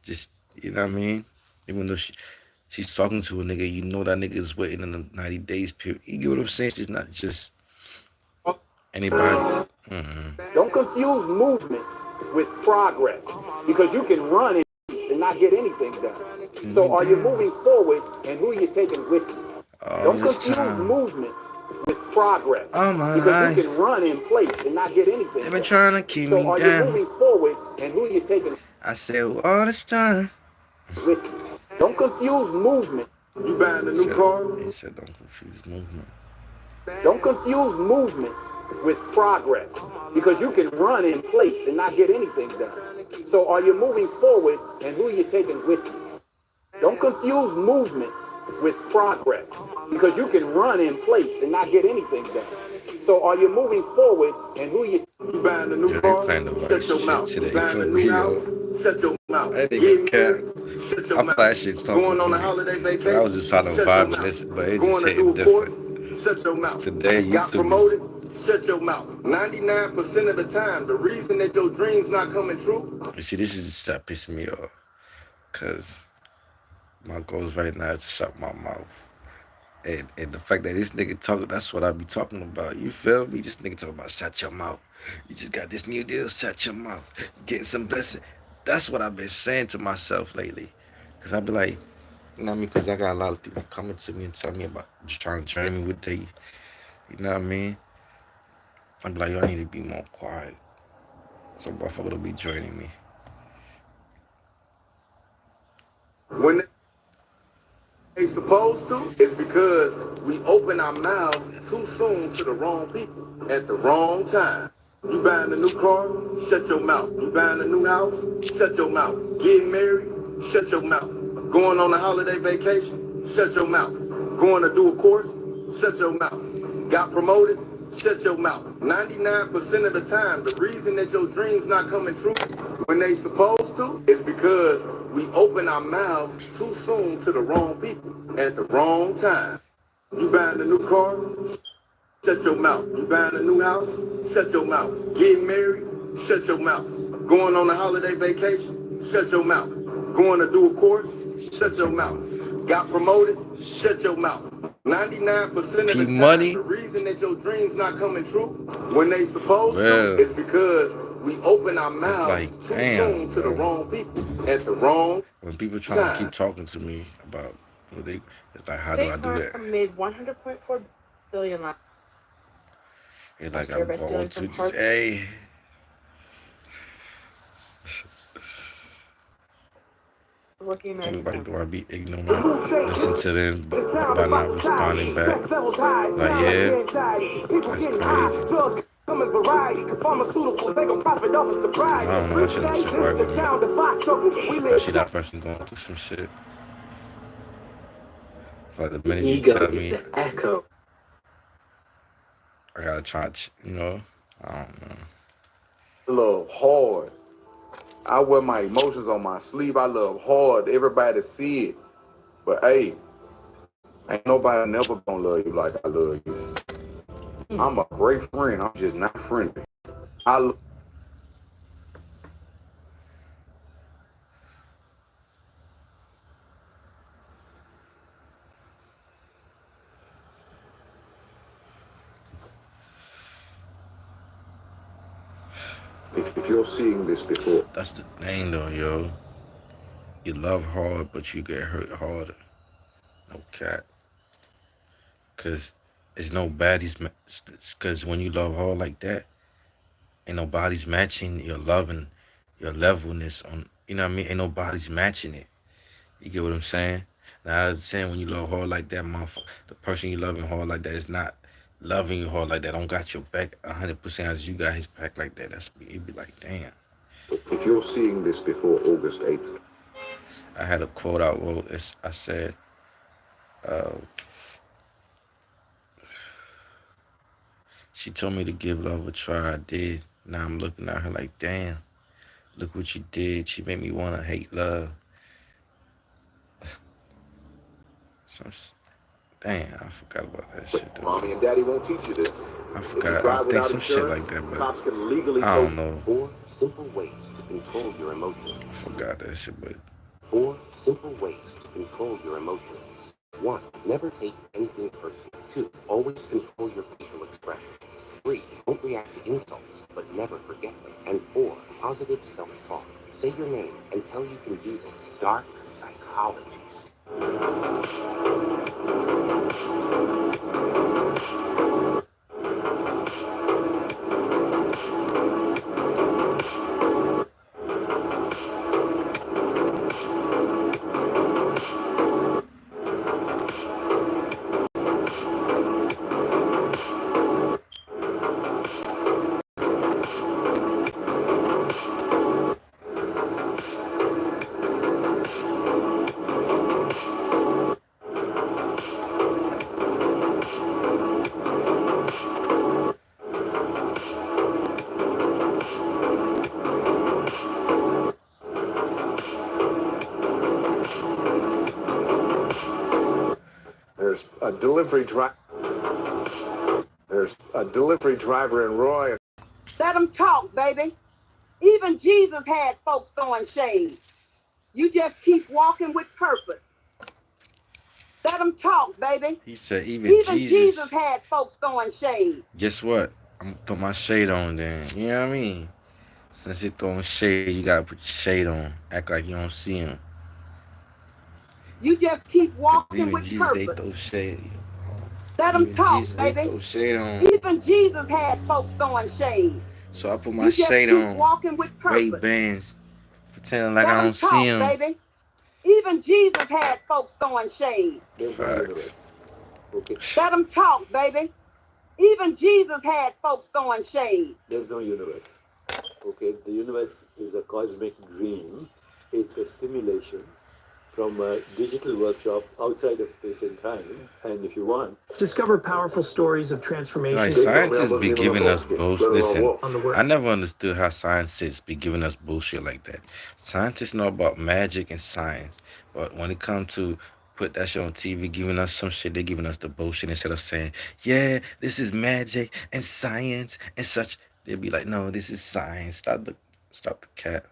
Just, you know what I mean? Even though she's talking to a nigga, you know that nigga is waiting in the 90 days period. You get what I'm saying? She's not just anybody. Don't confuse movement with progress, because you can run and not get anything done. So are you moving forward, and who are you taking with you? Don't confuse movement with progress, because you can run in place and not get anything They've been done. trying to keep me So are down. you moving forward, and who are you taking I said, well, all this time. with you? Don't confuse movement. You buying a new car? He said, don't confuse movement. Don't confuse movement with progress, because you can run in place and not get anything done. So are you moving forward, and who are you taking with you? Don't confuse movement with progress, because you can run in place and not get anything done. So are you moving forward, and who are you... You buying a new car? Shut your mouth. You buying a new house? Shut your mouth. That nigga cat. I thought that shit talking to me. I was just trying to vibe and listen, but it just hitting different. Shut your mouth. Today, Got YouTube promoted? Shut your mouth. 99% of the time, the reason that your dream's not coming true... You see, this is just that pissing me off. Because my goals right now is to shut my mouth. And the fact that this nigga talking, that's what I be talking about. You feel me? This nigga talking about shut your mouth. You just got this new deal, shut your mouth. You getting some blessing. That's what I've been saying to myself lately. Because I be like, you know what I mean? Because I got a lot of people coming to me and telling me about trying to join me with they, you know what I mean? I be like, yo, I need to be more quiet. So motherfucker will be joining me. When they supposed to, it's because we open our mouths too soon to the wrong people at the wrong time. You buying a new car? Shut your mouth. You buying a new house? Shut your mouth. Getting married? Shut your mouth. Going on a holiday vacation? Shut your mouth. Going to do a course? Shut your mouth. Got promoted? Shut your mouth. 99% of the time, the reason that your dream's not coming true when they supposed to is because we open our mouths too soon to the wrong people at the wrong time. You buying a new car? Shut your mouth. You buying a new house? Shut your mouth. Getting married? Shut your mouth. Going on a holiday vacation? Shut your mouth. Going to do a course? Shut your mouth. Got promoted? Shut your mouth. 99% of the time, Pmoney. the reason that your dream's not coming true when they supposed to is because We open our mouths like, too damn, soon to the wrong people at the wrong when people trying to keep talking to me about what they, it's like, how do I do that? Made 100.4 billion last It's like year I'm by going stealing to from just, Harvard. hey. Working man. Everybody, do I be ignorant? Listen to them, but by not responding back. Like, yeah, that's crazy. I don't know, that shit don't sit right with me. Especially that person going through some shit. Like the minute you tell me, Echo. I gotta try, you know, I don't know. love hard. I wear my emotions on my sleeve. I love hard. Everybody see it. But hey, ain't nobody never gonna love you like I love you. I'm a great friend. I'm just not friendly. If you're seeing this before. That's the thing though, yo. You love hard, but you get hurt harder. No cat. Cause it's no baddies. Cause when you love hard like that, ain't nobody's matching your loving, your levelness on. You know what I mean? Ain't nobody's matching it. You get what I'm saying? Now I'm saying when you love hard like that, the person you loving hard like that is not loving you hard like that. Don't got your back 100% as you got his back like that. It'd be like, damn. If you're seeing this before August 8th. I had a quote I wrote. I said, she told me to give love a try. I did. Now I'm looking at her like, damn, look what you did. She made me want to hate love. Damn, I forgot about that shit. Though. Mommy and Daddy won't teach you this. I forgot. I think some shit like that, but I don't know. 4 simple ways to control your emotions. I forgot that shit, but 4 simple ways to control your emotions. 1. Never take anything personal. 2. Always control your facial expressions. 3. Don't react to insults, but never forget them. And 4. Positive self-talk. Say your name until you can do this. Dark psychology. There's a delivery driver in Roy. Let them talk, baby. Even Jesus had folks throwing shade. You just keep walking with purpose. Let them talk, baby. he said even Jesus had folks throwing shade. Guess what? I'm gonna throw my shade on then. You know what I mean? Since you're throwing shade, you gotta put your shade on. Act like you don't see him. You just keep walking even with Jesus, purpose. they throw shade. Let them Even talk, Jesus, baby. they throw shade on. Even Jesus had folks throwing shade. So I put my You just shade keep on. walking with purpose. Ray-Bans, pretending like Let I them don't talk, see him. baby. Even Jesus had folks throwing shade. Facts. Okay. Let them talk, baby. Even Jesus had folks throwing shade. There's no universe. Okay, the universe is a cosmic dream. It's a simulation from a digital workshop outside of space and time. And if you want, discover powerful stories of transformation. Like scientists be giving us bullshit. Listen, I never understood how scientists be giving us bullshit like that. Scientists know about magic and science, but when it comes to put that shit on TV, giving us some shit, they giving us the bullshit instead of saying, yeah, this is magic and science and such. They'd be like, no, this is science. Stop the cat.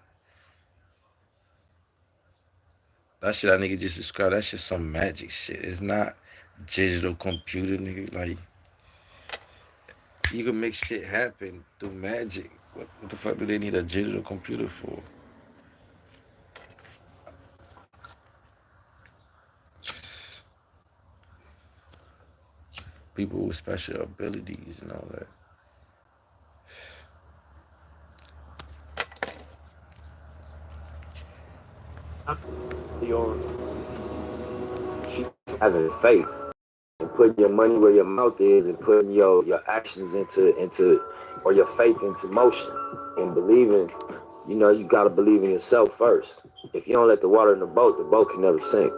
That shit that nigga just described, that shit some magic shit. It's not digital computer, nigga. Like, you can make shit happen through magic. What the fuck do they need a digital computer for? People with special abilities and all that. Your having faith and putting your money where your mouth is and putting your actions into or your faith into motion and believing. You know, you gotta believe in yourself first. If you don't let the water in the boat can never sink.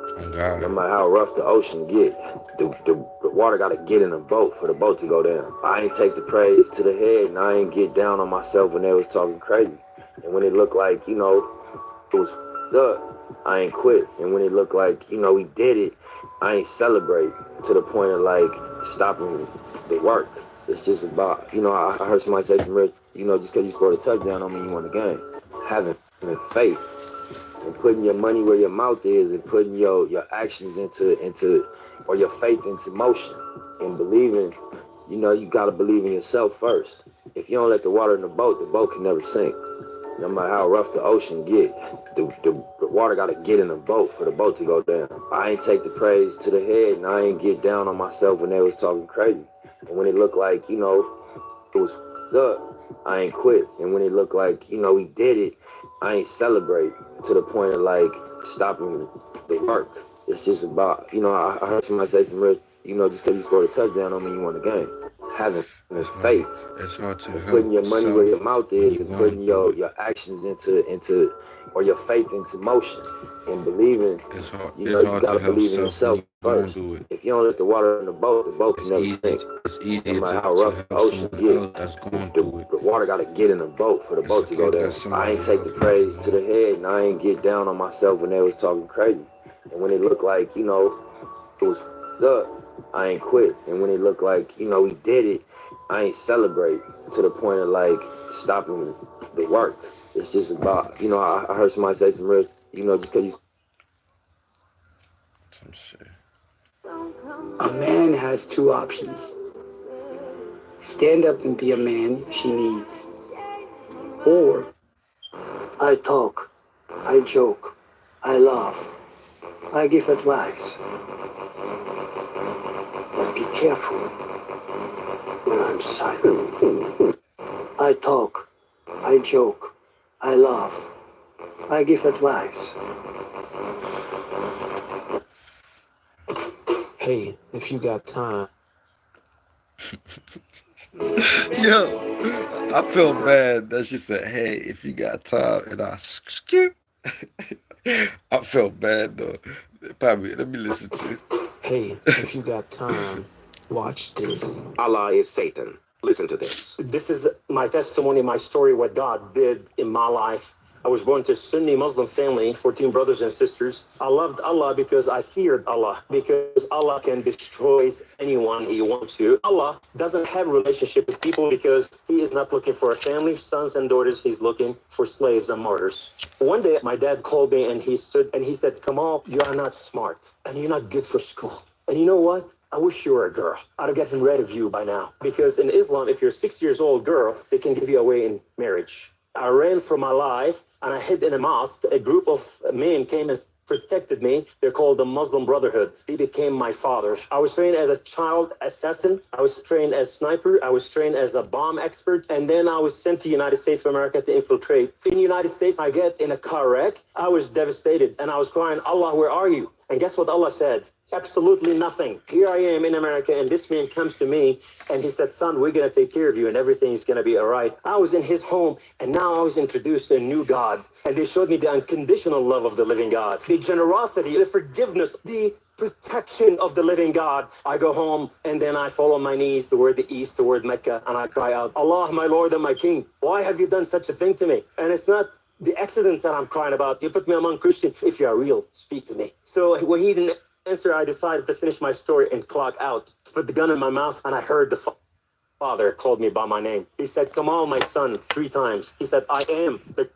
No matter how rough the ocean get, the water gotta get in the boat for the boat to go down. I ain't take the praise to the head and I ain't get down on myself when they was talking crazy. And when it looked like, you know, it was up, I ain't quit. And when it looked like, you know, we did it, I ain't celebrate to the point of like stopping the work. It's just about, you know, I heard somebody say some real, you know, just because you scored a touchdown don't mean you won the game. Having faith and putting your money where your mouth is and putting your actions into or your faith into motion and believing. You know, you gotta believe in yourself first. If you don't let the water in the boat can never sink. No matter how rough the ocean get, the water gotta get in the boat for the boat to go down. I ain't take the praise to the head and I ain't get down on myself when they was talking crazy. And when it looked like, you know, it was up, I ain't quit. And when it looked like, you know, we did it, I ain't celebrate to the point of like stopping the work. It's just about, you know, I heard somebody say some real, you know, just because you scored a touchdown don't mean you won the game. Having faith. It's hard to and putting your money where your mouth is and putting your actions into or your faith into motion and believing. It's hard. You know, you gotta believe in yourself first. If you don't let the water in the boat can never sink. It's easier No matter to how rough the help ocean someone else get, that's going through it. the water gotta get in the boat for the boat to go down. I ain't take the praise to the head and I ain't get down on myself when they was talking crazy. And when it looked like, you know, it was up, I ain't quit. And when it looked like, you know, we did it, I ain't celebrate to the point of like stopping the work. It's just about, you know, I heard somebody say some real, you know, just because you. Some shit. A man has two options. Stand up and be a man she needs. Or I talk, I joke, I laugh, I give advice. But be careful when I'm silent. I talk, I joke, I laugh, I give advice. Hey, if you got time. Yo, I feel bad that she said, "Hey, if you got time," and I skip. I felt bad though. Probably let me listen to it. Hey, if you got time, watch this. Allah is Satan. Listen to this. This is my testimony, my story, what God did in my life. I was born to a Sunni Muslim family, 14 brothers and sisters. I loved Allah because I feared Allah, because Allah can destroy anyone He wants to. Allah doesn't have a relationship with people because He is not looking for a family, sons and daughters. He's looking for slaves and martyrs. One day, my dad called me and he stood and he said, Kamal, you are not smart and you're not good for school. And you know what? I wish you were a girl. I'd have gotten rid of you by now. Because in Islam, if you're a 6 years old girl, they can give you away in marriage. I ran for my life and I hid in a mosque. A group of men came and protected me. They're called the Muslim Brotherhood. They became my fathers. I was trained as a child assassin. I was trained as sniper. I was trained as a bomb expert. And then I was sent to the United States of America to infiltrate. In the United States, I get in a car wreck. I was devastated and I was crying, Allah, where are you? And guess what Allah said? Absolutely nothing. Here I am in America, and this man comes to me, and he said, son, we're going to take care of you, and everything's going to be all right. I was in his home, and now I was introduced to a new God, and they showed me the unconditional love of the living God, the generosity, the forgiveness, the protection of the living God. I go home, and then I fall on my knees toward the east, toward Mecca, and I cry out, Allah, my Lord and my King, why have you done such a thing to me? And it's not the accidents that I'm crying about. You put me among Christians. If you are real, speak to me. So when he didn't answer, I decided to finish my story and clock out. Put the gun in my mouth, and I heard the father called me by my name. He said, Kamal, my son, 3 times. He said, I am the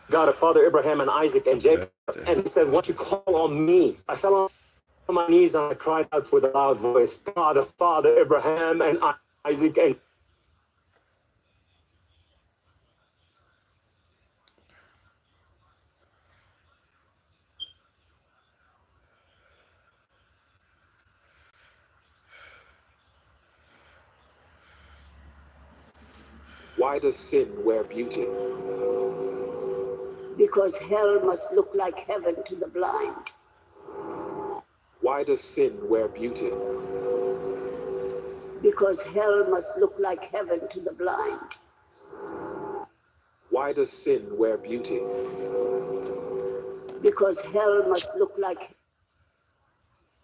God of Father Abraham and Isaac and Jacob. And he said, why don't you call on me? I fell on on my knees and I cried out with a loud voice, God, Father, Abraham and Isaac and Why does sin wear beauty? Because hell must look like heaven to the blind. Why does sin wear beauty? Because hell must look like heaven to the blind. Why does sin wear beauty? Because hell must look like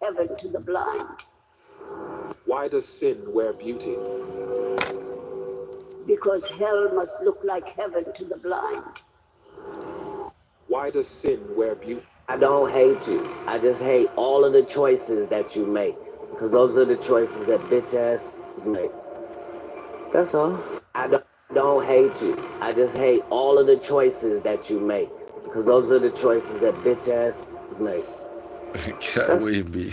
heaven to the blind. Why does sin wear beauty? Because hell must look like heaven to the blind. Why does sin wear beauty? I don't hate you. I just hate all of the choices that you make. Because those are the choices that bitch ass make. That's all. I don't hate you. I just hate all of the choices that you make. Because those are the choices that bitch ass make. Cat Williams be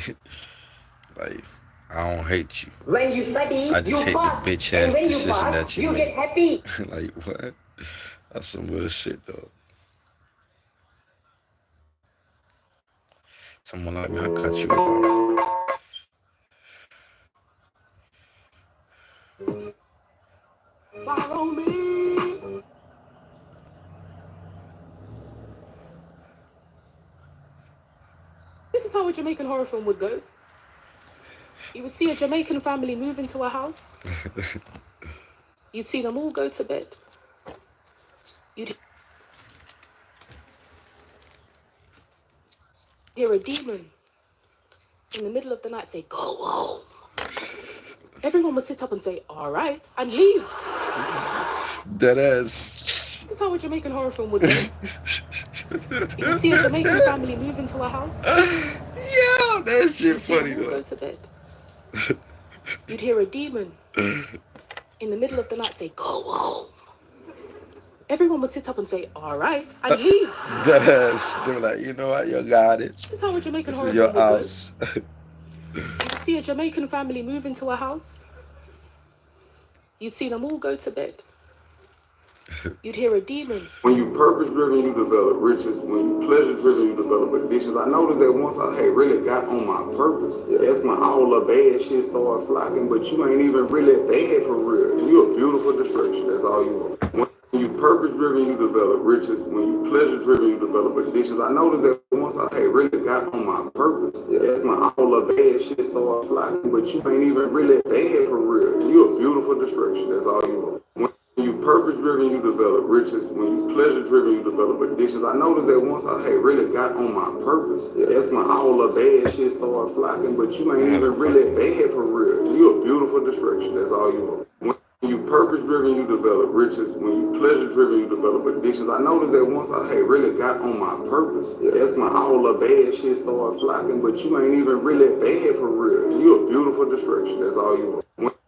like, I don't hate you. When you study, I just you hate pass. the bitch And ass when you decision pass, that you you make. get happy. Like, what? That's some real shit, though. Someone like me, I cut you off. Follow me. This is how a Jamaican horror film would go. You would see a Jamaican family move into a house. You'd see them all go to bed. You'd hear a demon in the middle of the night say, go home. Everyone would sit up and say, all right, and leave. Deadass. This is how a Jamaican horror film would go. You would see a Jamaican family move into a house. Yo, that shit funny, You'd go though. to bed. You'd hear a demon in the middle of the night say, go home. Everyone would sit up and say, all right, and leave. Deadass. They were like, you know what, you got it. This is how a Jamaican This horror is your film would house. go. You'd see a Jamaican family move into a house. You'd see them all go to bed. You'd hear a demon. When you purpose-driven, you develop riches. When you pleasure-driven, you develop addictions. I noticed that once I had really got on my purpose, that's when all the bad shit started flocking, but you ain't even really bad for real. You a beautiful distraction. That's all you are. When you purpose-driven, you develop riches. When you pleasure-driven, you develop addictions. I noticed that once I had really got on my purpose, that's when all the bad shit started flocking, but you ain't even really bad for real. You a beautiful distraction. That's all you are. When you purpose-driven, you develop riches. When you pleasure-driven, you develop addictions. I noticed that once I had really got on my purpose, that's when all the bad shit started flocking, but you ain't even really bad for real. You a beautiful distraction. That's all you are. When you purpose-driven, you develop riches. When you pleasure-driven, you develop addictions. I noticed that once I had really got on my purpose, that's when all the bad shit started flocking, but you ain't even really bad for real. You a beautiful distraction. That's all you are.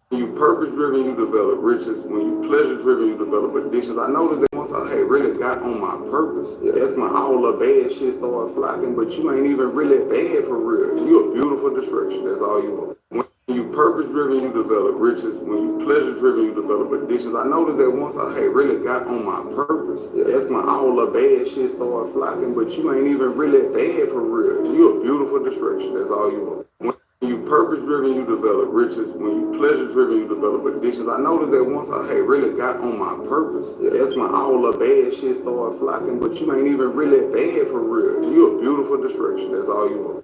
When you purpose-driven, you develop riches. When you pleasure-driven, you develop addictions. I noticed that once I had really got on my purpose, that's when all the bad shit started flocking, but you ain't even really bad for real. You a beautiful distraction. That's all you are. When you purpose-driven, you develop riches. When you pleasure-driven, you develop addictions. I noticed that once I had really got on my purpose, that's when all the bad shit started flocking, but you ain't even really bad for real. You a beautiful distraction. That's all you are. When you purpose-driven, you develop riches. When you pleasure-driven, you develop addictions. I noticed that once I had really got on my purpose, that's when all the bad shit started flocking, but you ain't even really bad for real. You a beautiful distraction. That's all you are.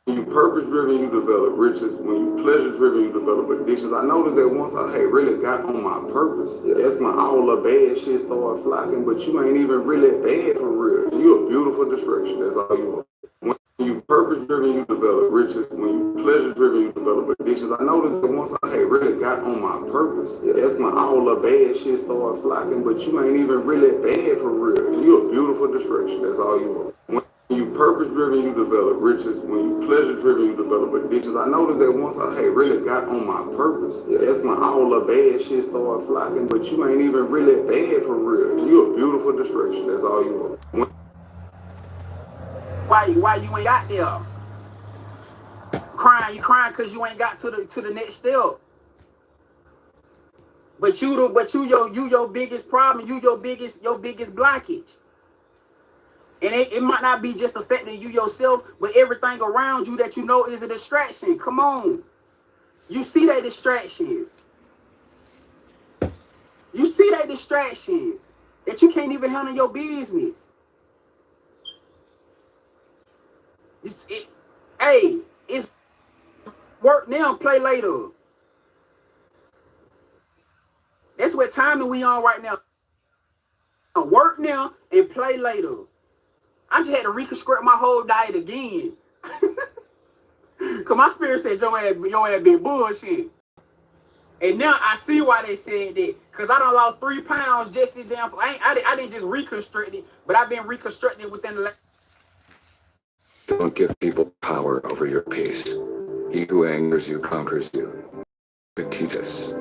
When you purpose-driven, you develop riches. When you pleasure-driven, you develop addictions. I noticed that once I had really got on my purpose, that's when all the bad shit started flocking, but you ain't even really bad for real. You a beautiful distraction. That's all you are. When you purpose-driven, you develop riches. When you pleasure-driven, you develop addictions. I noticed that once I had really got on my purpose, that's when all the bad shit started flocking, but you ain't even really bad for real. You a beautiful distraction. That's all you are. When you purpose-driven, you develop riches. When you pleasure-driven, you develop addictions. I noticed that once I had really got on my purpose, that's when all the bad shit started flocking, but you ain't even really bad for real. You a beautiful distraction. That's all you are. Why you ain't got there? Crying, you crying because you ain't got to the next step. But you your biggest problem, you your biggest blockage. And it might not be just affecting you yourself, but everything around you that you know is a distraction. Come on. You see they distractions. You see they distractions that you can't even handle your business. It's work now, play later. That's what timing we on right now. Work now and play later. I just had to reconstruct my whole diet again. Cause my spirit said your ass been bullshit. And now I see why they said that. Cause I done lost 3 pounds just this damn. I didn't just reconstruct it, but I've been reconstructing within the last. Don't give people power over your peace. He who angers you conquers you. Epictetus.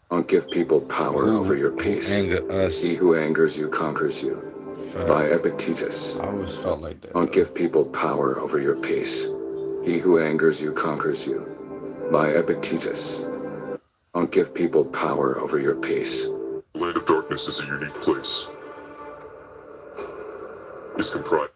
Don't give people power over your peace. Anger us. He who angers you conquers you. By Epictetus. I always felt like that. Don't give people power over your peace. He who angers you conquers you. By Epictetus. Don't give people power over your peace. The land of darkness is a unique place. It's comprised.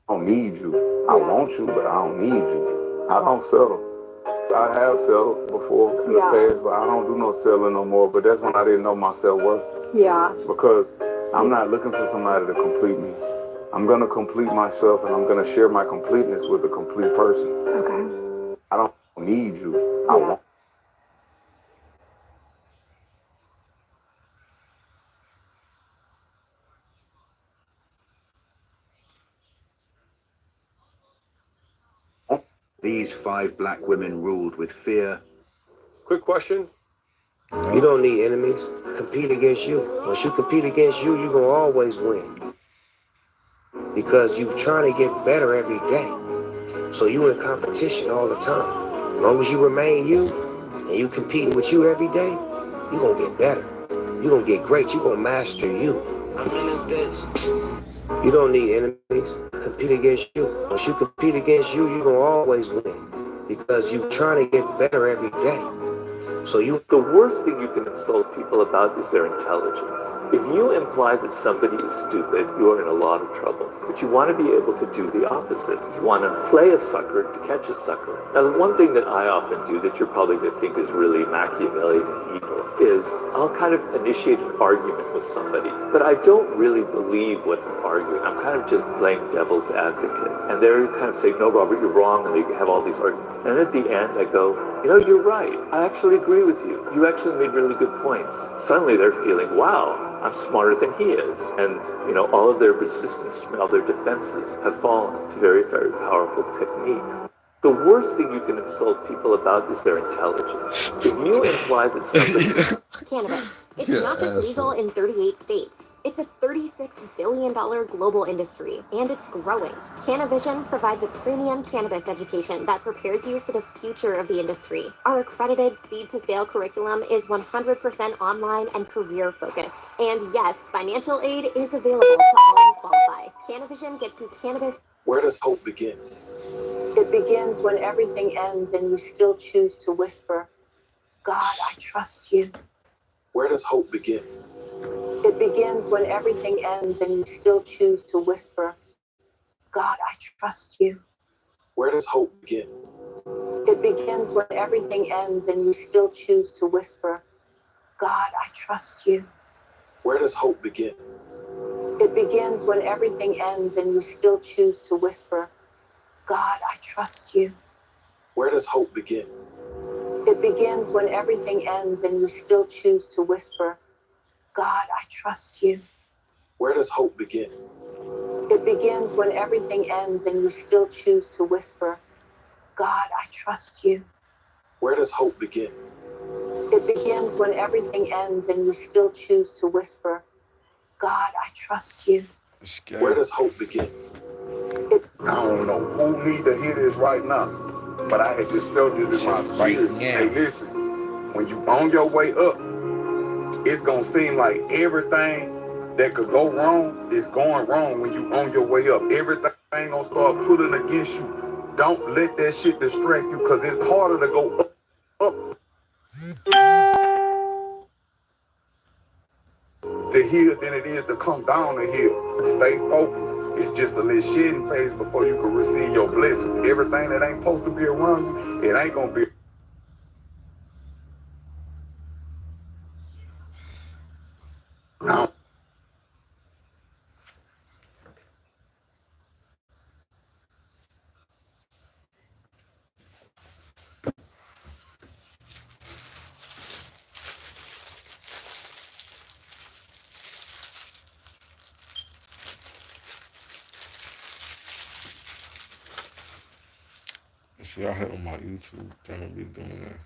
I don't need you. I want you, but I don't need you. I don't settle. I have settled before in the past, but I don't do no selling no more. But that's when I didn't know my self-worth. Yeah. Because I'm not looking for somebody to complete me. I'm going to complete myself, and I'm going to share my completeness with a complete person. Okay. I don't need you. I want. These 5 black women ruled with fear. Quick question. You don't need enemies. Compete against you. Once you compete against you, you're going to always win. Because you're trying to get better every day. So you in competition all the time. As long as you remain you, and you competing with you every day, you're going to get better. You're going to get great. You're going to master you. I realize this. You don't need enemies. Compete against you. Once you compete against you, you're going to always win. Because you're trying to get better every day. So the worst thing you can insult people about is their intelligence. If you imply that somebody is stupid, you are in a lot of trouble. But you want to be able to do the opposite. You want to play a sucker to catch a sucker. Now, the one thing that I often do that you're probably going to think is really Machiavellian and evil is I'll kind of initiate an argument with somebody, but I don't really believe what I'm arguing. I'm kind of just playing devil's advocate. And they're kind of saying, no, Robert, you're wrong, and they have all these arguments. And at the end, I go, you know, you're right. I actually agree with you. You actually made really good points. Suddenly they're feeling, wow, I'm smarter than he is. And, you know, all of their resistance, all their defenses have fallen. It's a very, very powerful technique. The worst thing you can insult people about is their intelligence. If you imply that somebody... Cannabis. It's not just legal in 38 states. It's a $36 billion global industry, and it's growing. Cannavision provides a premium cannabis education that prepares you for the future of the industry. Our accredited seed-to-sale curriculum is 100% online and career-focused. And yes, financial aid is available to all who qualify. Cannavision gets you cannabis. Where does hope begin? It begins when everything ends and you still choose to whisper, God, I trust you. Where does hope begin? It begins when everything ends and you still choose to whisper, God, I trust you. Where does hope begin? It begins when everything ends and you still choose to whisper, God, I trust you. Where does hope begin? It begins when everything ends and you still choose to whisper, God, I trust you. Where does hope begin? It begins when everything ends and you still choose to whisper, God, I trust you. Where does hope begin? It begins when everything ends and you still choose to whisper, God, I trust you. Where does hope begin? It begins when everything ends and you still choose to whisper, God, I trust you. Where does hope begin? I don't know who need to hear this right now, but I had just felt this in my spirit. Hey, listen, when you on your way up, it's gonna seem like everything that could go wrong is going wrong when you on your way up. Everything gonna start pulling against you. Don't let that shit distract you, because it's harder to go up the hill than it is to come down the hill. Stay focused. It's just a little shedding phase before you can receive your blessings. Everything that ain't supposed to be around you, it ain't gonna be. Now, if y'all hit on my YouTube, then I'll be doing that.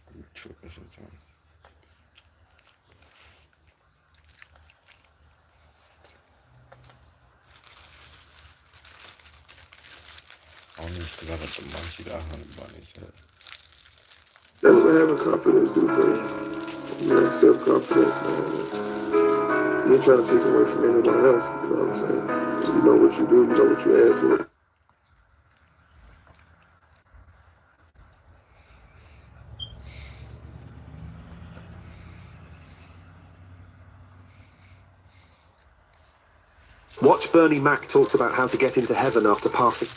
I'm tripping sometimes. I don't even still got the money. She got 100 bunnies. That's what having confidence do for you. You know, self-confidence, man. You ain't trying to take away from anyone else, you know what I'm saying? You know what you do, you know what you add to it. Watch Bernie Mac talks about how to get into heaven after passing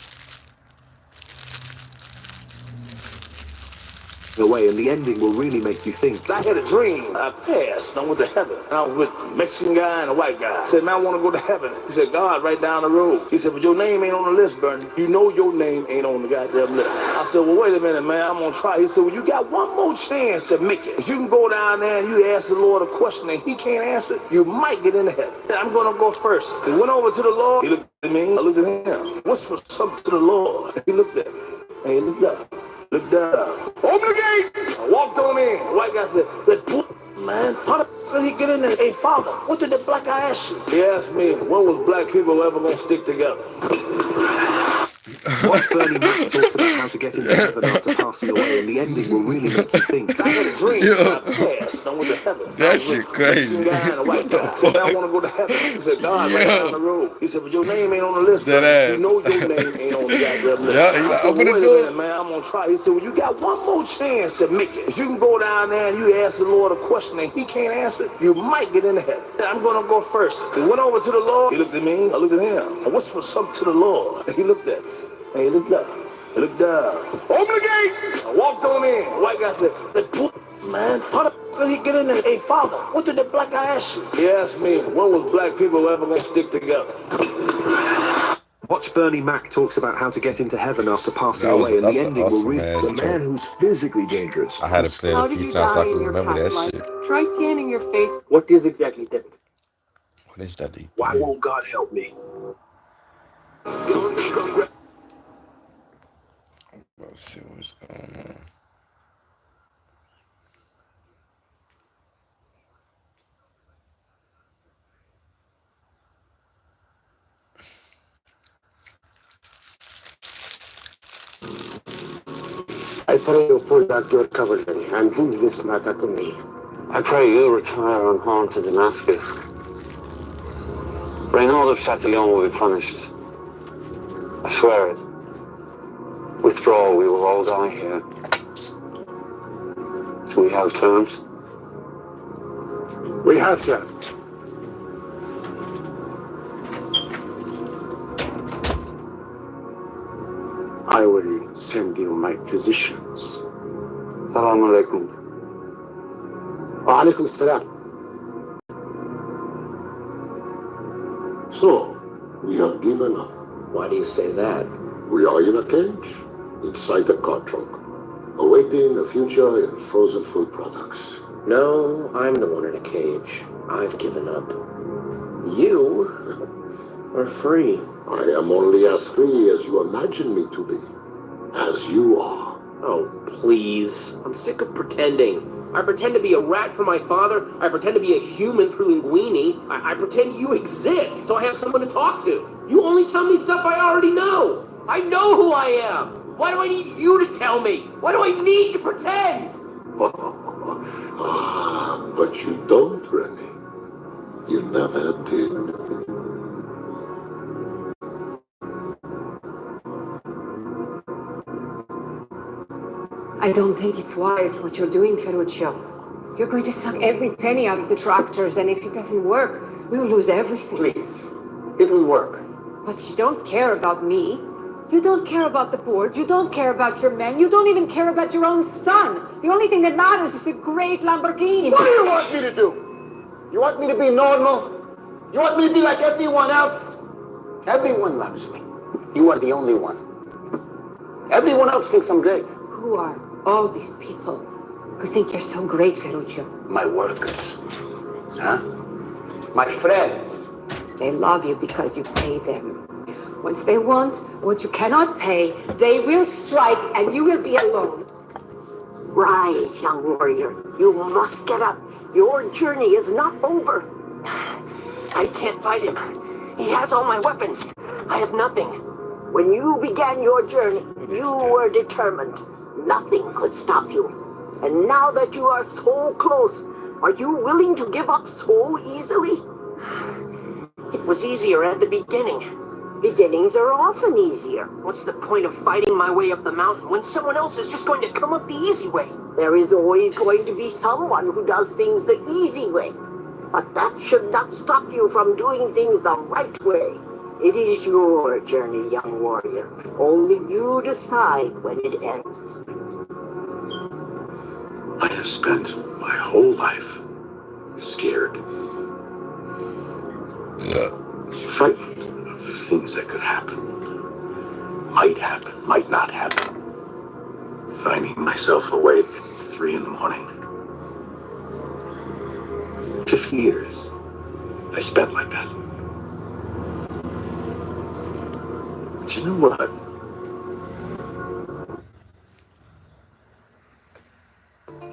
away, and the ending will really make you think. I had a dream. I passed. I went to heaven. I was with a Mexican guy and a white guy. I said, man, I want to go to heaven. He said, God, right down the road. He said, but your name ain't on the list, Bernie. You know your name ain't on the goddamn list. I said, well, wait a minute, man. I'm going to try. He said, well, you got one more chance to make it. If you can go down there and you ask the Lord a question and he can't answer it, you might get into heaven. I'm going to go first. He went over to the Lord. He looked at me. I looked at him. Whispered something to the Lord. He looked at me. And he looked up. Looked down. Open the gate! I walked on in. The white guy said, man, how the did he get in there? Hey, father, what did the black guy ask you? He asked me, when was black people ever going to stick together? Watch Bernie Mac talks about how to get into heaven after passing away, and the ending will really make you think. I had a dream. I passed. I went to heaven. That shit crazy. Guy and a white guy. I said, I want to go to heaven. He said, God, right down the road. He said, but your name ain't on the list. That ass. You know your name ain't on the goddamn list. Yeah, he like, open the door. Man, I'm going to try. He said, well, you got one more chance to make it. If you can go down there and you ask the Lord a question and he can't answer it, you might get into heaven. I'm going to go first. He went over to the Lord. He looked at me. I looked at him. I whispered something to the Lord. He looked at me. And he looked up. He looked down. Open the gate! I walked on in. The white guy said, man, how the did he get in there? Hey, father, what did the black guy ask you? He asked me, when was black people ever going to stick together? Watch Bernie Mac talks about how to get into heaven after passing away, and the ending will really... The man who's physically dangerous. I had to play it a few times so I can remember that shit. Try scanning your face. What is exactly that? What is that? Why won't God help me? Let's see what's going on. I pray you pull back your cavalry and bring this matter to me. I pray you retire unharmed to Damascus. Reynald of Chatillon will be punished. I swear it. Withdraw, we will all die here. Do we have terms? We have terms. I will send you my physicians. Salam alaikum. Wa alaikum salam. So, we have given up. Why do you say that? We are in a cage, inside a car trunk, awaiting a future in frozen food products. No, I'm the one in a cage. I've given up. You are free. I am only as free as you imagine me to be. As you are. Oh, please. I'm sick of pretending. I pretend to be a rat for my father. I pretend to be a human through Linguini. I pretend you exist, so I have someone to talk to. You only tell me stuff I already know. I know who I am. Why do I need you to tell me? Why do I need to pretend? But you don't, Rennie. You never did. I don't think it's wise what you're doing, Ferruccio. You're going to suck every penny out of the tractors, and if it doesn't work, we'll lose everything. Please, it will work. But you don't care about me. You don't care about the board. You don't care about your men. You don't even care about your own son. The only thing that matters is a great Lamborghini. What do you want me to do? You want me to be normal? You want me to be like everyone else? Everyone loves me. You are the only one. Everyone else thinks I'm great. Who are all these people who think you're so great, Ferruccio? My workers. Huh? My friends. They love you because you pay them. Once they want what you cannot pay, they will strike and you will be alone. Rise, young warrior. You must get up. Your journey is not over. I can't fight him. He has all my weapons. I have nothing. When you began your journey, you were determined. Nothing could stop you. And now that you are so close, are you willing to give up so easily? It was easier at the beginning. Beginnings are often easier. What's the point of fighting my way up the mountain when someone else is just going to come up the easy way? There is always going to be someone who does things the easy way. But that should not stop you from doing things the right way. It is your journey, young warrior. Only you decide when it ends. I have spent my whole life scared. Frightened of things that could happen. Might happen, might not happen. Finding myself awake at 3 in the morning. 50 years I spent like that. But you know what?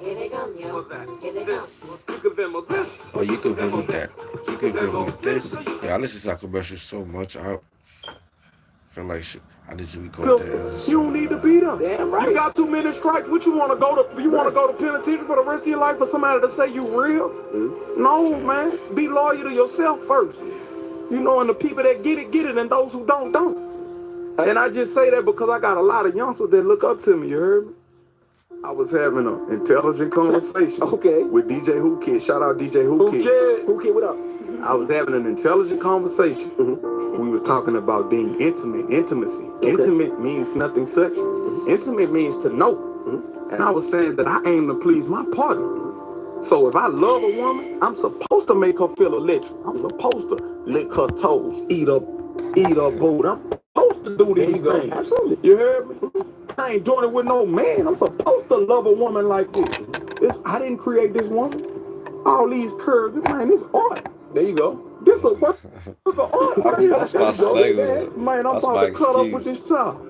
Here they come, yo. Here they come. You can Venmo this. Oh, you can Venmo that. You can Venmo this. Yeah, I listen to our commercials so much. I feel like shit. I need to record that. You don't need to beat them. Damn right. You got too many strikes. What you want to go to? You want to go to penitentiary for the rest of your life for somebody to say you real? No, man. Be loyal to yourself first. You know, and the people that get it, and those who don't. And I just say that because I got a lot of youngsters that look up to me. You heard me? I was having an intelligent conversation with DJ Who Kid. Shout out DJ Who Kid. Who kid, what up? I was having an intelligent conversation. We was talking about being intimate, intimacy. Intimate means nothing sexual. Intimate means to know. And I was saying that I aim to please my partner. So if I love a woman, I'm supposed to make her feel electric. I'm supposed to lick her toes, eat her booty. I'm supposed to do these things. Absolutely. You heard me? I ain't doing it with no man. I'm supposed to love a woman like this. I didn't create this woman. All these curves, man, it's art. There you go. This a work of art. That's my slang. Man, I'm about to cut up with this child.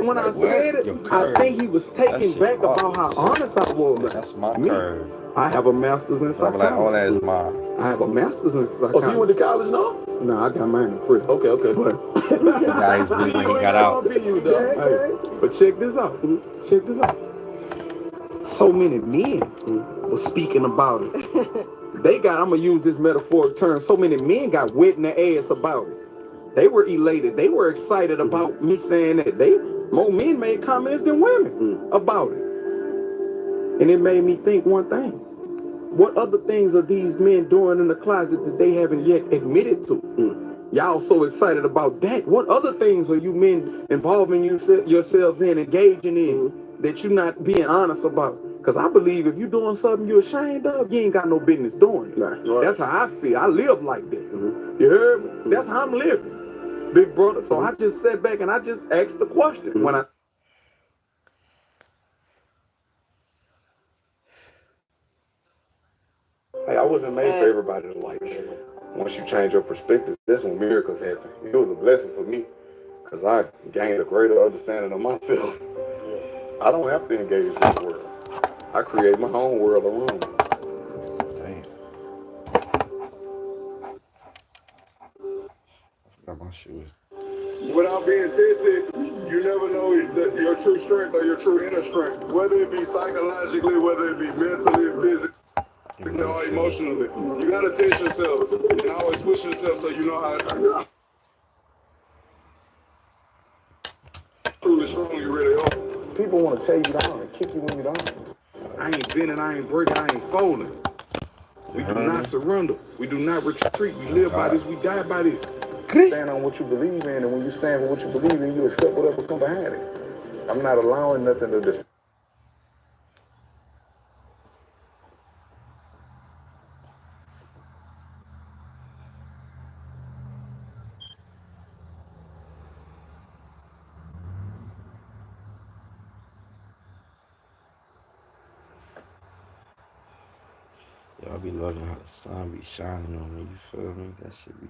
When I said it, I think he was taken back about how honest I was. That's my curve. I have a master's in psychology. Like, all that is mine. I have a master's in psychology. Oh, so you went to college now? No, I got mine in prison. Okay. But yeah, he's really when he got out. But check this out. Check this out. So many men were speaking about it. I'm going to use this metaphoric term. So many men got wet in their ass about it. They were elated. They were excited about me saying that. More men made comments than women about it. And it made me think one thing. What other things are these men doing in the closet that they haven't yet admitted to? Y'all so excited about that. What other things are you men involving yourselves in, engaging in, that you're not being honest about? Because I believe if you're doing something you're ashamed of, you ain't got no business doing it. Right. That's how I feel. I live like that. You heard me? That's how I'm living, big brother. So I just sat back and I just asked the question. When I wasn't made for everybody to like me. Once you change your perspective, that's when miracles happen. It was a blessing for me because I gained a greater understanding of myself. I don't have to engage with the world. I create my own world around me. Damn. I forgot my shoes. Without being tested, you never know your true strength or your true inner strength. Whether it be psychologically, whether it be mentally, physically, or emotionally. You gotta test yourself and always push yourself so you know how truly strong you want to tear you down and kick you when you're down. I ain't bending, I ain't breaking, I ain't folding. We do not surrender. We do not retreat. We live by this. We die by this. Stand on what you believe in, and when you stand for what you believe in, you accept whatever comes behind it. I'm not allowing nothing to destroy. Y'all be loving how the sun be shining on me, you feel me? That shit be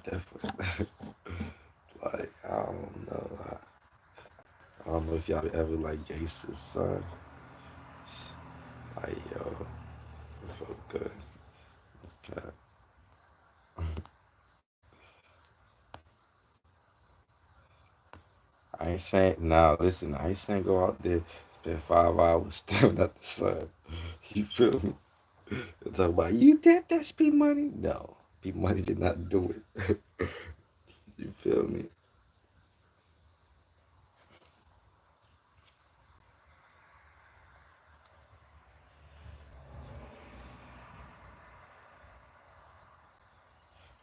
definitely. Like, I don't know. I don't know if y'all ever like gazed to the sun. Like, yo, it felt good. Okay. I ain't saying, now listen, I ain't saying go out there, spend 5 hours staring at the sun. You feel me? And talk about, you did that, Pmoney? No, Pmoney did not do it. You feel me?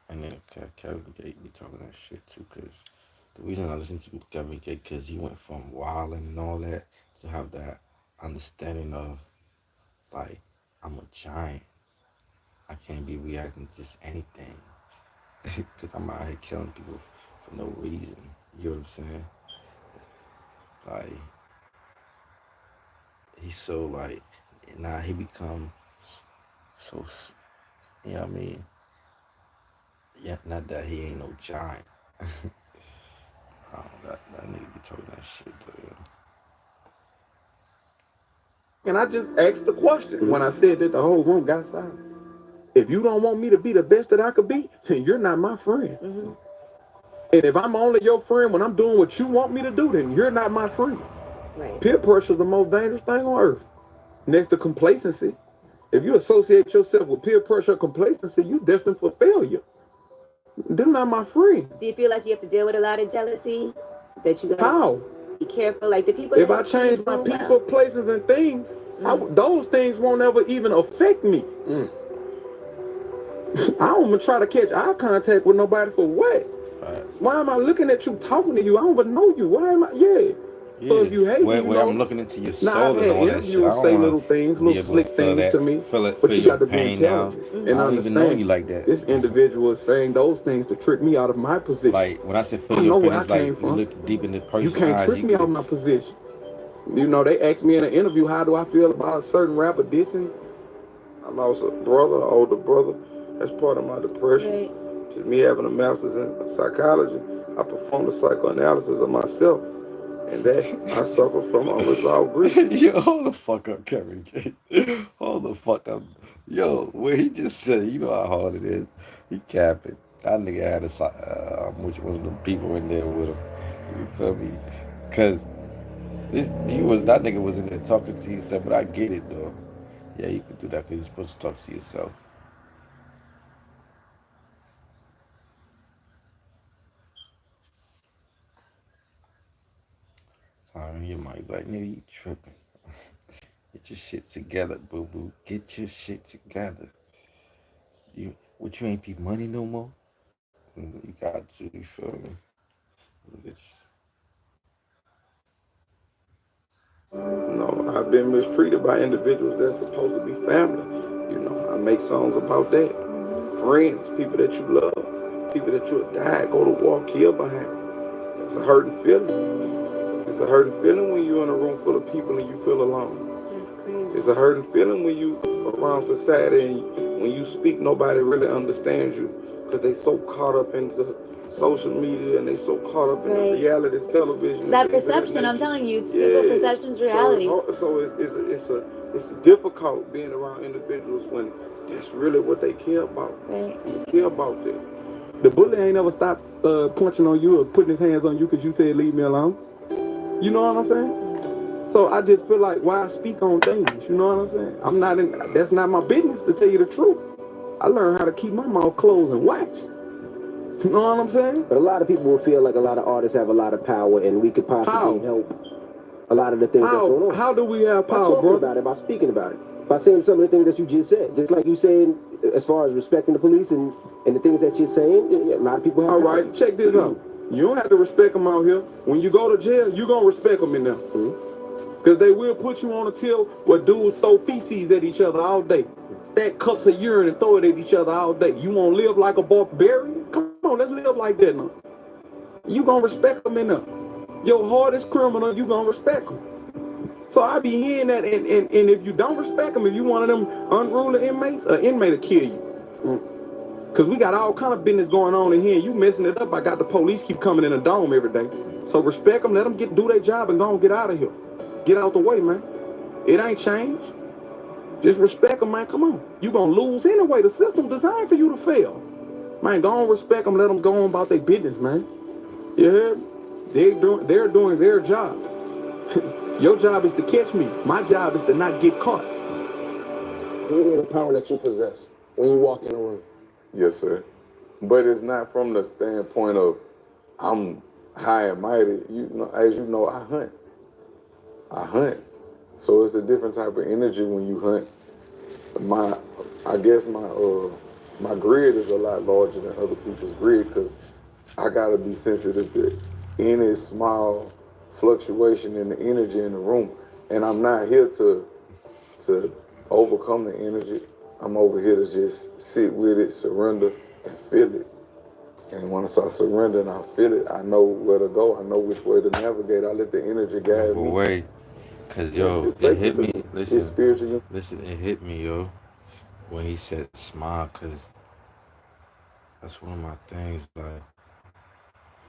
And then Kevin Gates be talking that shit too, because the reason I listen to Kevin Gates, because he went from wilding and all that to have that understanding of, like, I'm a giant. I can't be reacting to just anything. Because I'm out here killing people for no reason. You know what I'm saying? Like, he's so, like, now he become so, you know what I mean? Yeah, not that he ain't no giant. That nigga be talking that shit, though. And I just asked the question when I said that the whole room got silent. If you don't want me to be the best that I could be, then you're not my friend. Mm-hmm. And if I'm only your friend when I'm doing what you want me to do, then you're not my friend. Right. Peer pressure is the most dangerous thing on earth. Next to complacency. If you associate yourself with peer pressure or complacency, you're destined for failure. They're not my friend. Do you feel like you have to deal with a lot of jealousy? That you gotta How? Be careful, like the people. If I change my people, places, and things, those things won't ever even affect me. I don't even try to catch eye contact with nobody for what? Why am I looking at you, talking to you? I don't even know you. Why am I? Yeah. So if you hate me, where I'm looking into your soul and all that shit, I don't say little things, little slick things to me, but you got to be intelligent and don't even know you like that. This individual is saying those things to trick me out of my position. Like, when I say feel your pain, it's like you look deep in the person's eyes. You can't trick me out of my position. You know, they asked me in an interview, how do I feel about a certain rapper dissing? I lost a brother, an older brother. That's part of my depression. Right. Just me having a master's in psychology, I performed a psychoanalysis of myself. And that I suffer from unresolved grief. Yo, hold the fuck up, Kevin Gates. Hold the fuck up. Yo, what he just said, you know how hard it is. He capping. That nigga had which one of the people in there with him. You feel me? Because that nigga was in there talking to himself, but I get it, though. Yeah, you can do that because you're supposed to talk to yourself. You might be like, nigga, you tripping. Get your shit together, boo-boo. Get your shit together. You ain't Pmoney no more? You got to, you feel me? No, I've been mistreated by individuals that's supposed to be family. You know, I make songs about that. Friends, people that you love, people that you'll die, go to war, kill behind. It's a hurting feeling. It's a hurting feeling when you're in a room full of people and you feel alone. It's a hurting feeling when you around society and when you speak, nobody really understands you because they so caught up into social media and they so caught up in reality television. That perception, I'm telling you, people's perception's reality. So it's difficult being around individuals when that's really what they care about. Right. They care about that. The bully ain't never stopped punching on you or putting his hands on you because you said leave me alone. You know what I'm saying? So I just feel like why I speak on things, you know what I'm saying? That's not my business to tell you the truth. I learned how to keep my mouth closed and watch. You know what I'm saying? But a lot of people will feel like a lot of artists have a lot of power and we could possibly help. a lot of the things that's going on. How do we have By power, talking bro? about it, by speaking about it, by saying some of the things that you just said. Just like you saying, as far as respecting the police and the things that you're saying, a lot of people have All power. right, check this out. You don't have to respect them out here. When you go to jail, you going to respect them in there. Because they will put you on a till where dudes throw feces at each other all day. Stack cups of urine and throw it at each other all day. You want to live like a barbarian? Come on, let's live like that now. You going to respect them in there. Your hardest criminal, you going to respect them. So I be hearing that, and if you don't respect them, if you one of them unruly inmates, an inmate will kill you. Because we got all kind of business going on in here. You messing it up. I got the police keep coming in the dome every day. So respect them, let them do their job and go and get out of here. Get out the way, man. It ain't changed. Just respect them, man. Come on. You gonna lose anyway. The system designed for you to fail. Man, go on, respect them. Let them go on about their business, man. You heard? They're doing their job. Your job is to catch me. My job is to not get caught. You know the power that you possess when you walk in a room. Yes, sir. But it's not from the standpoint of I'm high and mighty. You know, as you know, I hunt. So it's a different type of energy when you hunt. I guess my grid is a lot larger than other people's grid because I gotta be sensitive to any small fluctuation in the energy in the room. And I'm not here to overcome the energy. I'm over here to just sit with it, surrender, and feel it. And once I surrender and I feel it, I know where to go. I know which way to navigate. I let the energy guide me. Way. Cause yo, it hit me. Listen, it hit me, yo, when he said smile. Cause that's one of my things. Like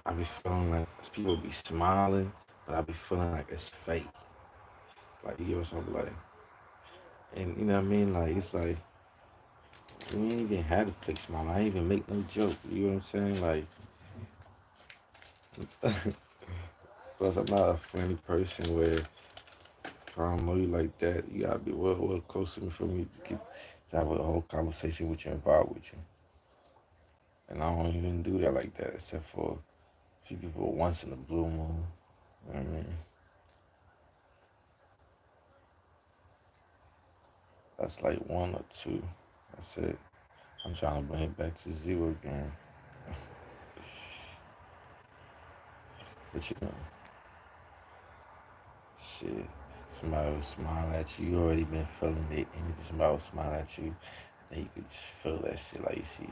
I be feeling like people be smiling, but I be feeling like it's fake. Like you know something like, and you know what I mean. Like it's like we ain't even had a fake smile. I ain't even make no joke. You know what I'm saying? Like. Plus, I'm not a friendly person where if I don't know you like that, you gotta be well close to me for me to have a whole conversation with you and vibe with you. And I don't even do that like that, except for a few people once in a blue moon. You know what I mean? That's like one or two. That's it. I'm trying to bring it back to zero again. But you know, shit. Somebody will smile at you. You already been feeling it, and somebody will smile at you, and you could just feel that shit. Like you see,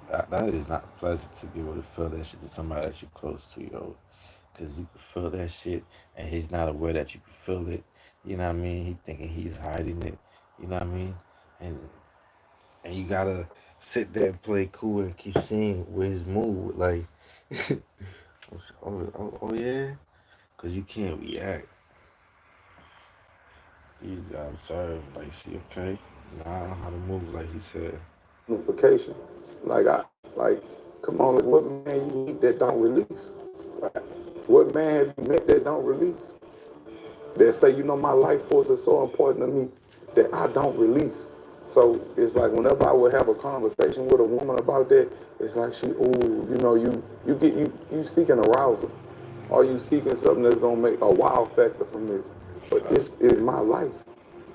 that is not pleasant to be able to feel that shit to somebody that you're close to, yo. Cause you can feel that shit, and he's not aware that you can feel it. You know what I mean? He thinking he's hiding it. You know what I mean? And you gotta sit there and play cool and keep seeing where his mood. Like, oh yeah. Cause you can't react. You just gotta observe, like, see, okay, now I know how to move, like he said. Notification. Come on, like, what man you meet that don't release? Like, what man have you met that don't release? They say, you know, my life force is so important to me that I don't release. So it's like whenever I would have a conversation with a woman about that, it's like you seeking arousal. Or you seeking something that's gonna make a wow factor from this. But this is my life.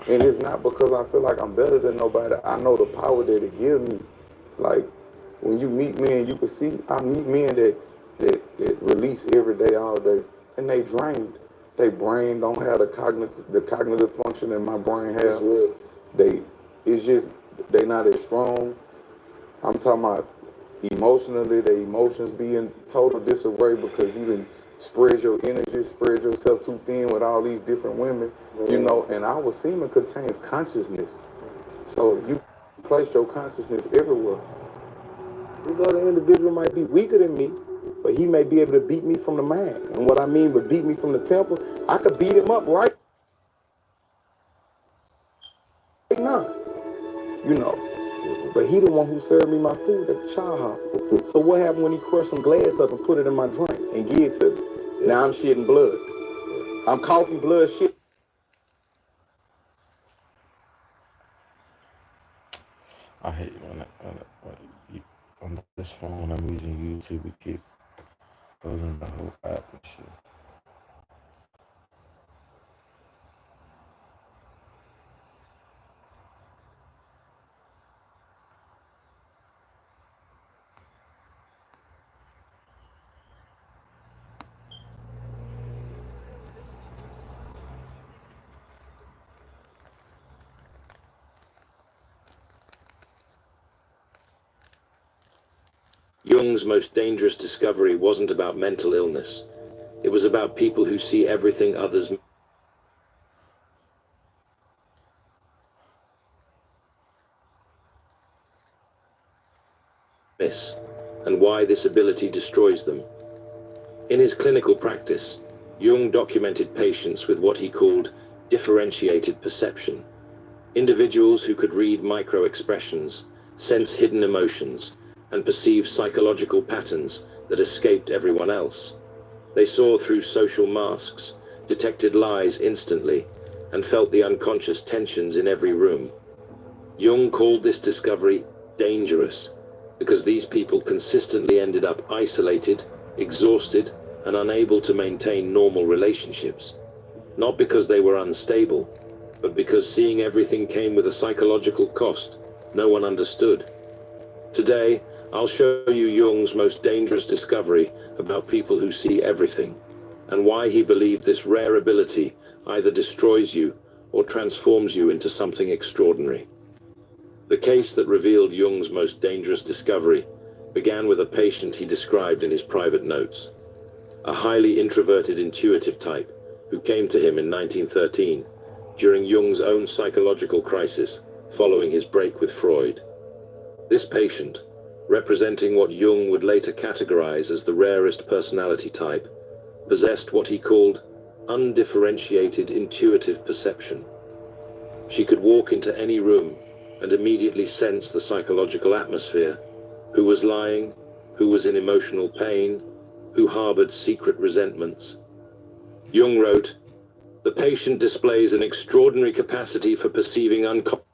And it's not because I feel like I'm better than nobody. I know the power that it gives me. Like when you meet men, you can see I meet men that release every day, all day, and they drained. Their brain don't have the cognitive function that my brain has. They not as strong. I'm talking about emotionally, their emotions be in total disarray because you didn't spread your energy, spread yourself too thin with all these different women, you know, and our semen contains consciousness. So you place your consciousness everywhere. This other individual might be weaker than me, but he may be able to beat me from the mind. And what I mean by beat me from the temple, I could beat him up right now, you know. But he the one who served me my food at the child hospital. So what happened when he crushed some glass up and put it in my drink and gave it to me? Now I'm shedding blood. I'm coughing blood shit. I hate when on this phone when I'm using YouTube, we keep closing the whole app and shit. Jung's most dangerous discovery wasn't about mental illness. It was about people who see everything others miss, and why this ability destroys them. In his clinical practice, Jung documented patients with what he called differentiated perception, individuals who could read micro-expressions, sense hidden emotions, and perceive psychological patterns that escaped everyone else. They saw through social masks, detected lies instantly, and felt the unconscious tensions in every room. Jung called this discovery dangerous because these people consistently ended up isolated, exhausted, and unable to maintain normal relationships. Not because they were unstable, but because seeing everything came with a psychological cost no one understood. Today, I'll show you Jung's most dangerous discovery about people who see everything, and why he believed this rare ability either destroys you or transforms you into something extraordinary. The case that revealed Jung's most dangerous discovery began with a patient he described in his private notes, a highly introverted intuitive type who came to him in 1913 during Jung's own psychological crisis following his break with Freud. This patient, representing what Jung would later categorize as the rarest personality type, possessed what he called undifferentiated intuitive perception. She could walk into any room and immediately sense the psychological atmosphere, who was lying, who was in emotional pain, who harbored secret resentments. Jung wrote, "The patient displays an extraordinary capacity for perceiving unconscious."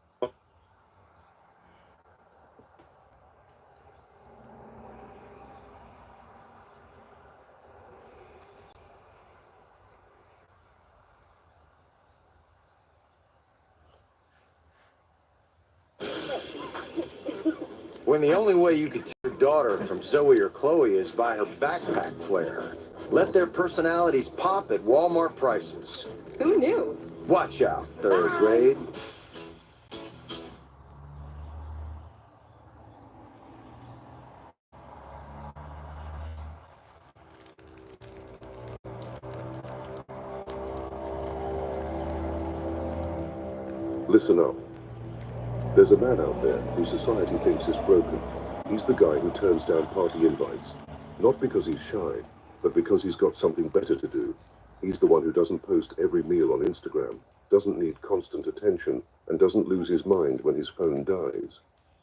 When the only way you could tell your daughter from Zoe or Chloe is by her backpack flare. Let their personalities pop at Walmart prices. Who knew? Watch out, third grade. Listen up. There's a man out there who society thinks is broken. He's the guy who turns down party invites. Not because he's shy, but because he's got something better to do. He's the one who doesn't post every meal on Instagram, doesn't need constant attention, and doesn't lose his mind when his phone dies.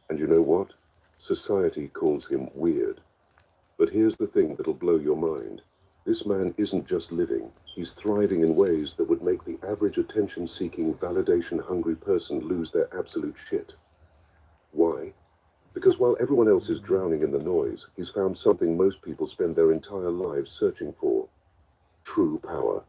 And you know what? Society calls him weird. But here's the thing that'll blow your mind. This man isn't just living, he's thriving in ways that would make the average attention-seeking, validation-hungry person lose their absolute shit. Why? Because while everyone else is drowning in the noise, he's found something most people spend their entire lives searching for. True power.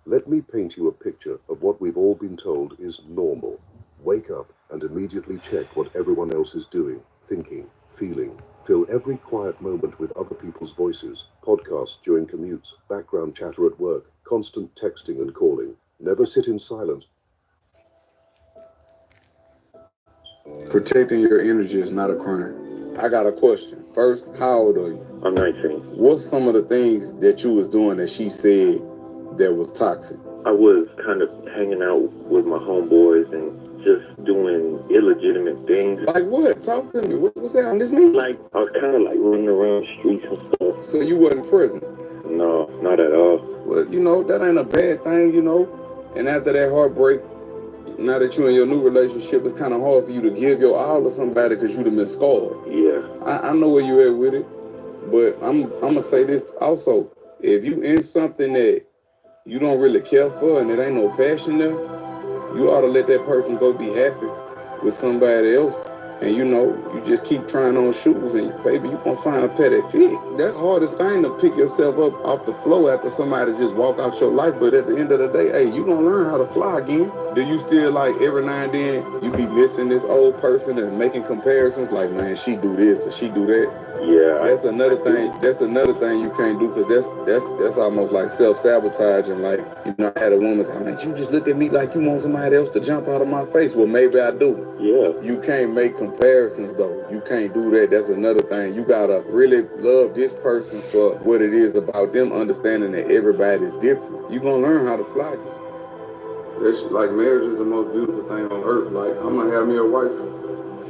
Let me paint you a picture of what we've all been told is normal. Wake up and immediately check what everyone else is doing, thinking, feeling. Fill every quiet moment with other people's voices, podcasts during commutes, background chatter at work, constant texting and calling. Never sit in silence. Protecting your energy is not a crime. I got a question. First, how old are you? I'm 19. What's some of the things that you was doing that she said that was toxic? I was kind of hanging out with my homeboys and just doing illegitimate things. Like what? Talk to me. What's that on this mean? Like, I was kind of like running around the streets and stuff. So you wasn't in prison? No, not at all. Well, you know, that ain't a bad thing, you know. And after that heartbreak, now that you're in your new relationship, it's kind of hard for you to give your all to somebody because you done been scarred. Yeah. I know where you at with it, but I'm going to say this also. If you in something that you don't really care for and it ain't no passion there, you ought to let that person go be happy with somebody else. And you know, you just keep trying on shoes and baby, you gonna find a pair that fit. That's the hardest thing, to pick yourself up off the floor after somebody just walk out your life. But at the end of the day, hey, you gonna learn how to fly again. Do you still, like, every now and then you be missing this old person and making comparisons like, man, she do this or she do that? Yeah. That's another thing. That's another thing you can't do, because that's almost like self-sabotaging. Like, you know, I had a woman tell me, you just look at me like you want somebody else to jump out of my face. Well, maybe I do. Yeah. You can't make comparisons, though. You can't do that. That's another thing. You gotta really love this person for what it is about them, understanding that everybody's different. You gonna learn how to fly. It's like marriage is the most beautiful thing on earth. Like, I'm gonna have me a wife.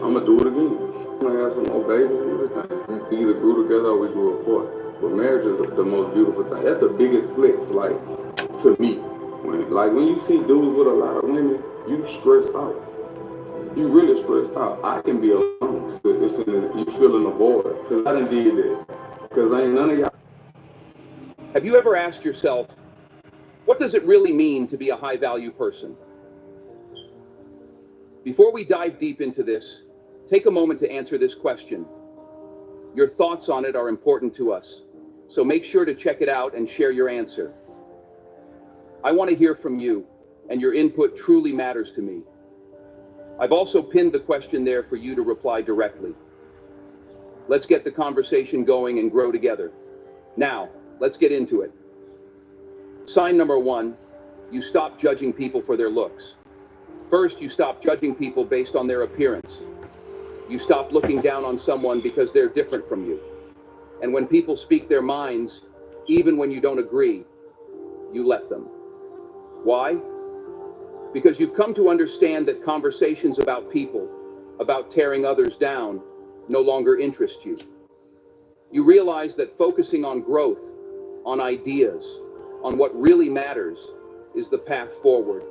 I'm gonna do it again. I'm gonna have some more babies and everything. We either grew together or we grew apart. But marriage is the most beautiful thing. That's the biggest flex, like, to me. When you see dudes with a lot of women, you stressed out. You really stressed out. I can be alone. You feeling a void. Because I done did that. Because ain't none of y'all. Have you ever asked yourself, what does it really mean to be a high-value person? Before we dive deep into this, take a moment to answer this question. Your thoughts on it are important to us, so make sure to check it out and share your answer. I want to hear from you, and your input truly matters to me. I've also pinned the question there for you to reply directly. Let's get the conversation going and grow together. Now, let's get into it. Sign number 1, you stop judging people for their looks. First, you stop judging people based on their appearance. You stop looking down on someone because they're different from you. And when people speak their minds, even when you don't agree, you let them. Why? Because you've come to understand that conversations about people, about tearing others down, no longer interest you. You realize that focusing on growth, on ideas, on what really matters, is the path forward.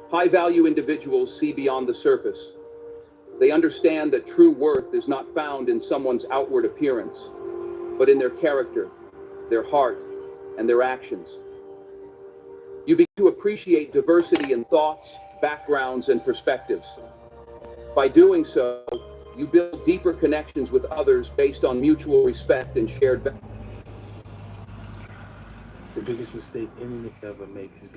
High-value individuals see beyond the surface. They understand that true worth is not found in someone's outward appearance, but in their character, their heart, and their actions. You begin to appreciate diversity in thoughts, backgrounds, and perspectives. By doing so, you build deeper connections with others based on mutual respect and shared values. The biggest mistake any nigga ever make is